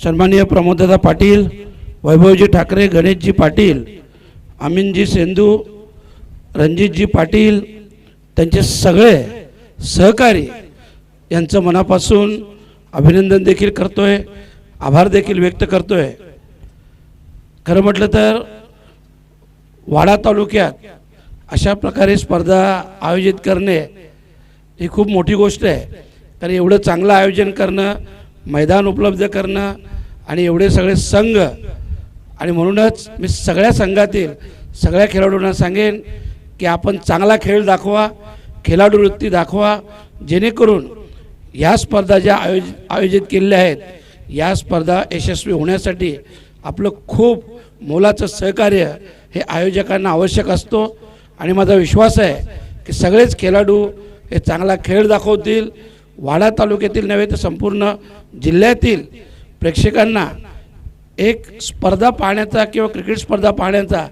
सन्माननीय प्रमोददादा पाटील, वैभवजी ठाकरे, गणेशजी पाटील, अमीनजी सेंधू, रणजितजी पाटील, त्यांचे सगळे सहकारी यांचं मनापासून अभिनंदन देखील करतोय, आभार देखील व्यक्त करतोय. खरं म्हटलं तर वाडा तालुक्यात अशा प्रकारे स्पर्धा आयोजित करणे ही खूप मोठी गोष्ट आहे. कारण एवढं चांगलं आयोजन करणं, मैदान उपलब्ध करणं आणि एवढे सगळे संघ, आणि म्हणूनच मी सगळ्या संघातील सगळ्या खेळाडूंना सांगेन की आपण चांगला खेळ दाखवा, खेळाडू वृत्ती दाखवा, जेणेकरून या स्पर्धा ज्या आयोजित केलेल्या आहेत या स्पर्धा यशस्वी होण्यासाठी आपलं खूप मोलाचं सहकार्य हे आयोजकांना आवश्यक असतो. आणि माझा विश्वास आहे की सगळेच खेळाडू हे चांगला खेळ दाखवतील. वाडा तालुक्यातील नव्हे तर संपूर्ण जिल्ह्यातील प्रेक्षकांना एक स्पर्धा पाहण्याचा किंवा क्रिकेट स्पर्धा पाहण्याचा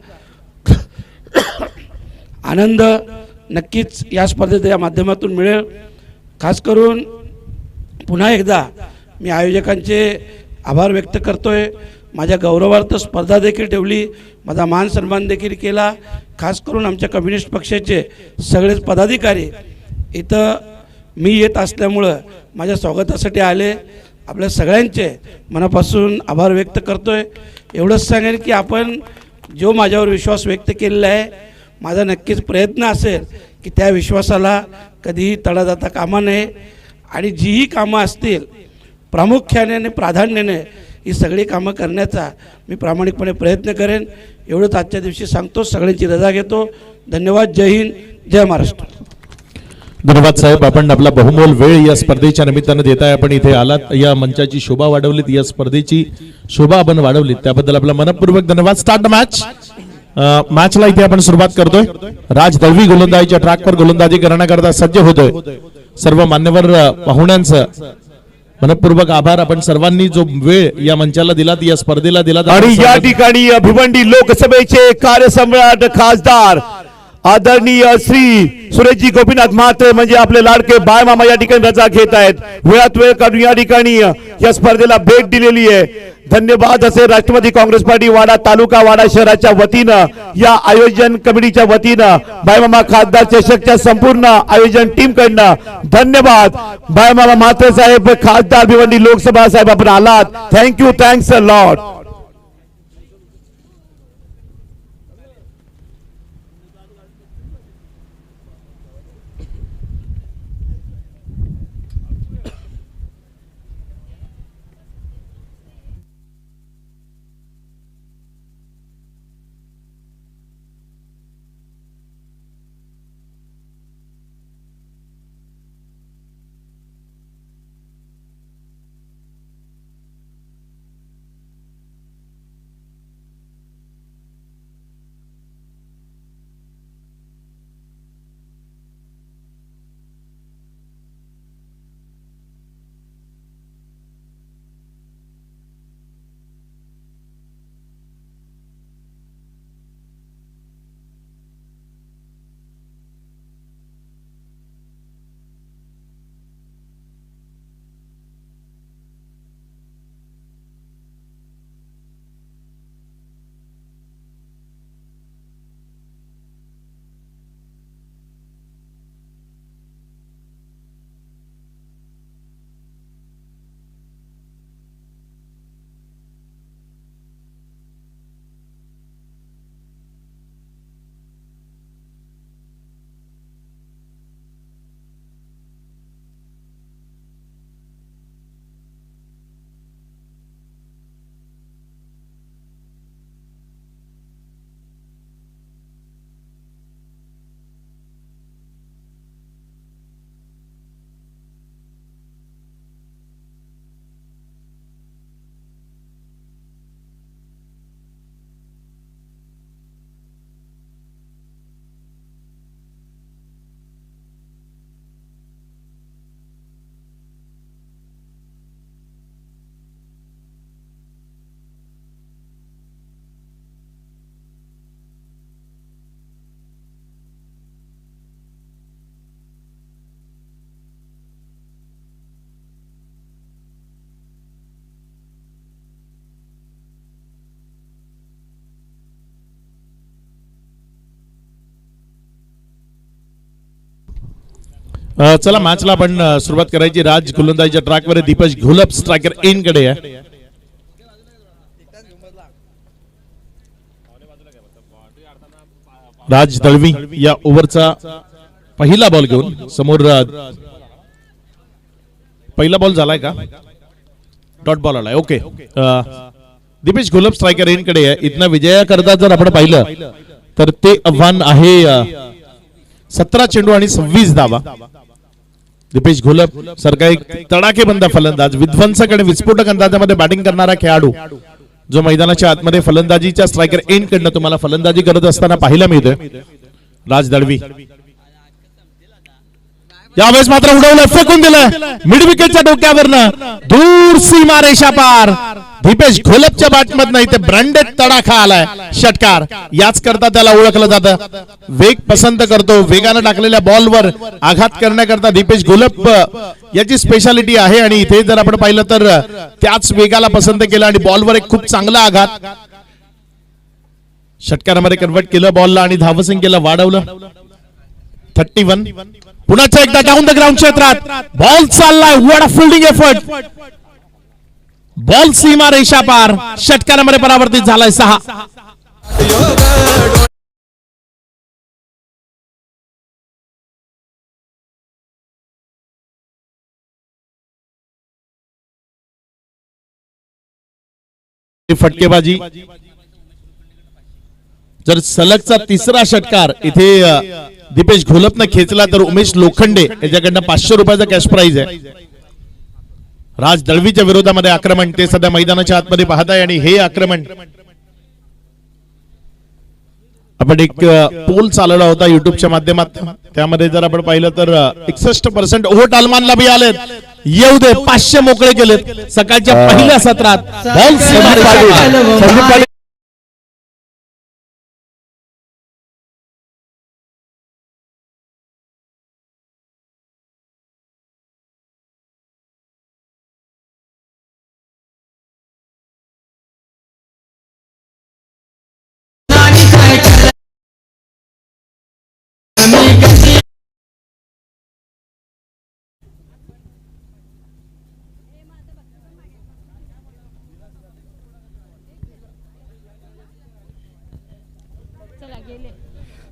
आनंद नक्कीच या स्पर्धेच्या माध्यमातून मिळेल. खास करून पुन्हा एकदा मी आयोजकांचे आभार व्यक्त करतोय. माझ्या गौरवार्थ स्पर्धा देखील ठेवली, माझा मान सन्मान देखील केला. खास करून आमच्या कम्युनिस्ट पक्षाचे सगळेच पदाधिकारी इथं मी येत असल्यामुळं माझ्या स्वागतासाठी आले. आपल्या सगळ्यांचे मनापासून आभार व्यक्त करतोय. एवढंच सांगेन की आपण जो माझ्यावर विश्वास व्यक्त केलेला आहे, माझा नक्कीच प्रयत्न असेल की त्या विश्वासाला कधीही तडा जाता कामा नये. आणि जीही कामं असतील प्रामुख्याने आणि प्राधान्याने ही सगळी कामं करण्याचा मी प्रामाणिकपणे प्रयत्न करेन. एवढंच आजच्या दिवशी सांगतो. सगळ्यांची रजा घेतो. धन्यवाद. जय हिंद, जय महाराष्ट्र. धन्यवाद साहेब, आपण आपला बहुमोल वेळ या स्पर्धेच्या निमित्तानं देताय. आपण इथे आलात, या मंचाची शोभा वाढवलीत, या स्पर्धेची शोभा आपण वाढवलीत, त्याबद्दल आपला मनपूर्वक धन्यवाद. Start the match. मॅचला इथे आपण सुरुवात करतोय. राज दळवी गोलंदाजीच्या ट्रॅकवर गोलंदाजी करण्याकरता सज्ज होतोय. सर्व मान्यवर पाहुण्यांचं मनपूर्वक आभार. आपण सर्वांनी जो वेळ या मंचाला दिलात, या स्पर्धेला दिलात, आणि या ठिकाणी भिवंडी लोकसभेचे कार्यसम्राट खासदार आदरणीय श्री सुरेशजी गोपीनाथ म्हात्रे म्हणजे आपले लाडके बाय मामा या ठिकाणी रजा घेत आहेत. वेळात वेळ काढून या ठिकाणी या स्पर्धेला भेट दिलेली आहे. धन्यवाद असे राष्ट्रवादी काँग्रेस पार्टी वाडा तालुका वाडा शहराच्या वतीनं, या आयोजन कमिटीच्या वतीनं, बायमामा खासदार चषकच्या संपूर्ण आयोजन टीम कडनं धन्यवाद. बायमामा म्हात्रे साहेब, खासदार भिवंडी लोकसभा साहेब, आपण आलात. Thank you, thanks a lot. चला मॅचला आपण सुरुवात करायची. राज गोलंदाजीच्या ट्रॅकवर, दीपेश घोलप स्ट्रायकर एन कडे आहे. राज दळवी या ओव्हरचा पहिला बॉल घेऊन समोर. पहिला बॉल झालाय का? डॉट बॉल आलाय. Okay. Deepesh Gholap striker end कडे आहे. इथनं विजयाकरता जर आपण पाहिलं तर ते आव्हान आहे 17 चेंडू आणि 26 धावा. दीपेश घोलप सारखा एक तडाखेबंद फलंदाज, विध्वंसक आणि विस्फोटक अंदाजामध्ये बॅटिंग करणारा खेळाडू जो मैदानाच्या आतमध्ये फलंदाजीच्या स्ट्रायकर एंड कडनं तुम्हाला फलंदाजी करत असताना पाहायला मिळतोय. राज दळवी यावेळेस मात्र उडवलं, फेकून दिलं मिड विकेटच्या डोक्यावरनं, दूर सीमा रेषा पार. दीपेश घोलपच्या बॅटमधनं इथे ब्रँडेड तडाखा आलाय, षटकार. याच करता त्याला ओळखलं जातं. वेग पसंत करतो, वेगानं टाकलेल्या बॉलवर आघात करण्याकरता दीपेश घोलप याची स्पेशालिटी आहे. आणि इथे जर आपण पाहिलं तर त्याच वेगाला पसंत केलं आणि बॉलवर एक खूप चांगला आघात षटकारामध्ये कन्वर्ट केलं बॉलला आणि धावसंख्येला वाढवलं. 31. पुन्हा एकदा डाऊन द ग्राउंड क्षेत्रात बॉल चाललाय. What a fielding effort. Ball सीमा रेषा पार, षटकारामध्ये परावर्तित झालाय 6. फटकेबाजी. जर सलगचा तिसरा षटकार इथे दीपेश घोलपनं खेचला तर उमेश लोखंडे याच्याकडनं 500 रुपयाचा कॅश प्राइज आहे. राज दळवीच्या विरोधामध्ये आक्रमण ते सध्या मैदानाच्या आतमध्ये पाहताय. आणि हे आक्रमण आपण एक पोल चालवला होता युट्यूबच्या माध्यमातून, त्यामध्ये जर आपण पाहिलं तर 61% ओव्हर टालमानला बी आलेत. येऊ दे. 500 मोकळे केलेत सकाळच्या पहिल्या सत्रात. बॉल संदीप पाटील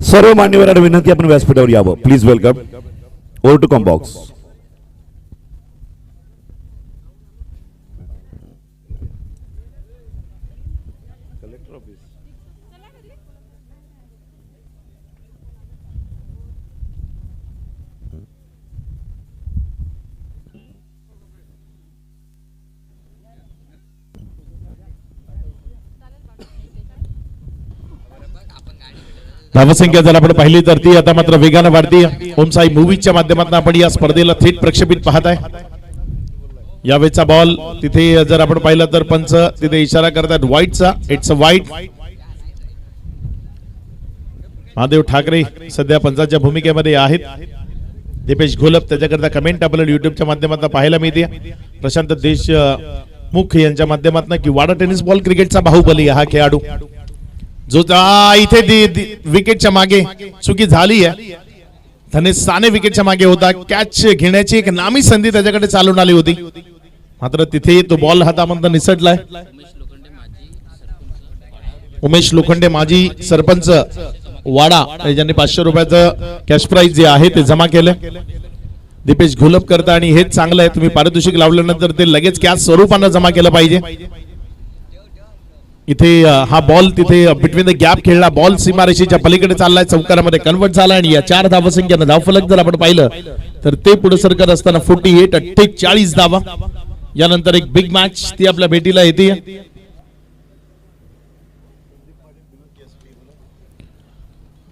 सर्व मान्यवरांना विनंती आपण व्यासपीठावर यावं. Please welcome. Over to comm box. धावसंख्या जर आपण पाहिली तर ती आता मात्र वेगानं वाढती. ओम साई मूवीजच्या माध्यमातून आपण या स्पर्धेला थेट प्रक्षेपित पाहत आहे. यावेळेचा बॉल तिथे जर आपण पाहिलं तर पंच तिथे इशारा करतात व्हाईटचा. It's a wide. Mahadev Thackeray सध्या पंचाच्या भूमिकेमध्ये आहेत. दीपेश घोलप त्याच्याकरता कमेंट आपल्याला युट्यूबच्या माध्यमातून पाहायला मिळते. प्रशांत देशमुख यांच्या माध्यमातून की वाडा टेनिस बॉल क्रिकेटचा बाहुबली हा खेळाडू जो इथे विकेटच्या मागे चुकी झाली आहे. त्याने साने विकेटच्या मागे होता. कॅच घेण्याची एक नामी संधी त्याच्याकडे चालून आली होती. मात्र तिथे तो बॉल हातामधून निसटलाय. उमेश लोखंडे माजी सरपंच वाडा ज्यांनी 500 रुपयाचं कॅश प्राइज जे आहे ते जमा केलं. दीपेश घोलप करता आणि हेच चांगलं आहे. तुम्ही पारितोषिक लावल्यानंतर ते लगेच कॅश स्वरूपानं जमा केलं पाहिजे. इथे हा बॉल तिथे बिटवीन द गॅप खेळला. बॉल सीमारेषेच्या पलीकडे चाललाय. चौकारामध्ये कन्वर्ट झाला आणि या 4 धावसंख्येनं धावफलक जर आपण पाहिलं तर ते पुढे सरकत असताना 48 धावा. यानंतर एक बिग मॅच ती आपल्या भेटीला येते.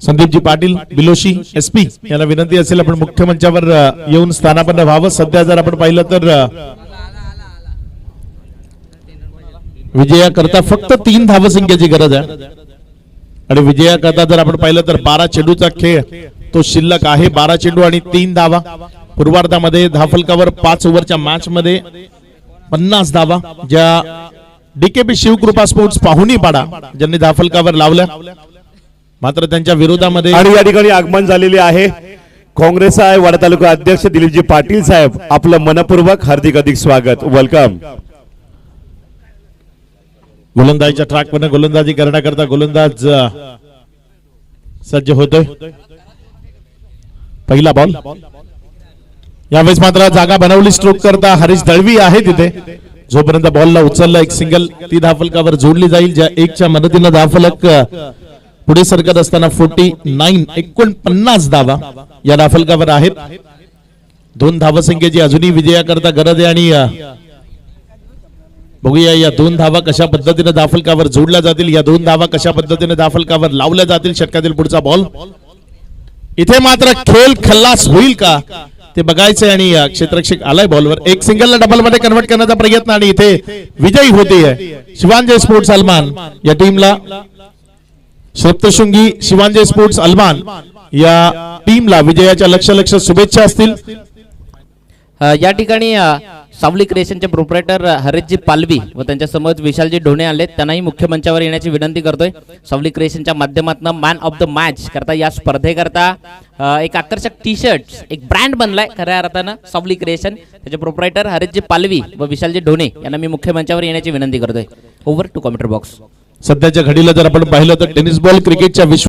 संदीपजी पाटील बिलोशी SP यांना विनंती असेल आपण मुख्य मंचावर येऊन स्थानापन्न व्हावं. सध्या जर आपण पाहिलं तर विजयाकरता फक्त 3 धावसंख्येची गरज आहे आणि विजयाकरता जर आपण पाहिलं तर 12 चेंडूचा खेळ तो शिल्लक आहे. 12 चेंडू आणि 3 धावा. पूर्वार्धामध्ये धावफलकावर 5 ओव्हरच्या मॅच मध्ये 50 धावा ज्या DKP शिवकृपा स्पोर्ट्स पाहुणीपाडा ज्यांनी धावफलकावर लावल्या. मात्र त्यांच्या विरोधामध्ये आणि या ठिकाणी आगमन झालेले आहे काँग्रेस आहे वाडा तालुका अध्यक्ष दिलीपजी पाटील साहेब. आपलं मनपूर्वक हार्दिक अधिक स्वागत. वेलकम. गोलंदाजीच्या ट्रॅक वर गोलंदाजी करण्याकरता गोलंदाज सज्ज होतोय. पहिला बॉल. यावेळेस मात्र जागा बनवली स्ट्रोक करता हरीश दळवी आहे तिथे. जोपर्यंत बॉलला उचलला एक सिंगल ती धावफलकावर जोडली जाईल. ज्या 1च्या मदतीनं धावफलक पुढे सरकत असताना 49 धावा या धावफलकावर आहेत. 2 धावसंख्येची अजूनही विजयाकरता गरज आहे आणि बघूया या 2 धावा कशा पद्धतीने धावफलकावर जोडल्या जातील. या 2 धावा कशा पद्धतीने धावफलकावर लावल्या जातील. षटकातील पुढचा बॉल. इथे मात्र खेळ खल्लास होईल का ते बघायचंय आणि क्षेत्ररक्षक आलाय बॉलवर. एक सिंगलला डबल मध्ये कन्वर्ट करण्याचा प्रयत्न आणि इथे विजयी होते शिवांजय स्पोर्ट्स अलमान. या टीमला सप्तशृंगी शिवांजय स्पोर्ट्स अलमान या टीमला विजयाच्या लक्ष शुभेच्छा असतील. या ठिकाणी सावली क्रिएशनचे प्रोप्रायटर हरीशजी पालवी व त्यांच्या समोर विशालजी ढोणे आले. त्यांनाही मुख्य मंचावर येण्याची विनंती करतोय. सावली क्रिएशनच्या माध्यमातून मॅन ऑफ द मॅच करता या स्पर्धेकरता एक आकर्षक टी-शर्ट एक ब्रँड बनलाय खऱ्या अर्थानं सावली क्रिएशन. त्याचे प्रोप्रायटर हरीशजी पालवी व विशालजी ढोणे यांना मी मुख्य मंचावर येण्याची विनंती करतोय. Over to commentary box. सध्याच्या घडीला जर आपण पाहिलं तर टेनिस बॉल क्रिकेटच्या विश्व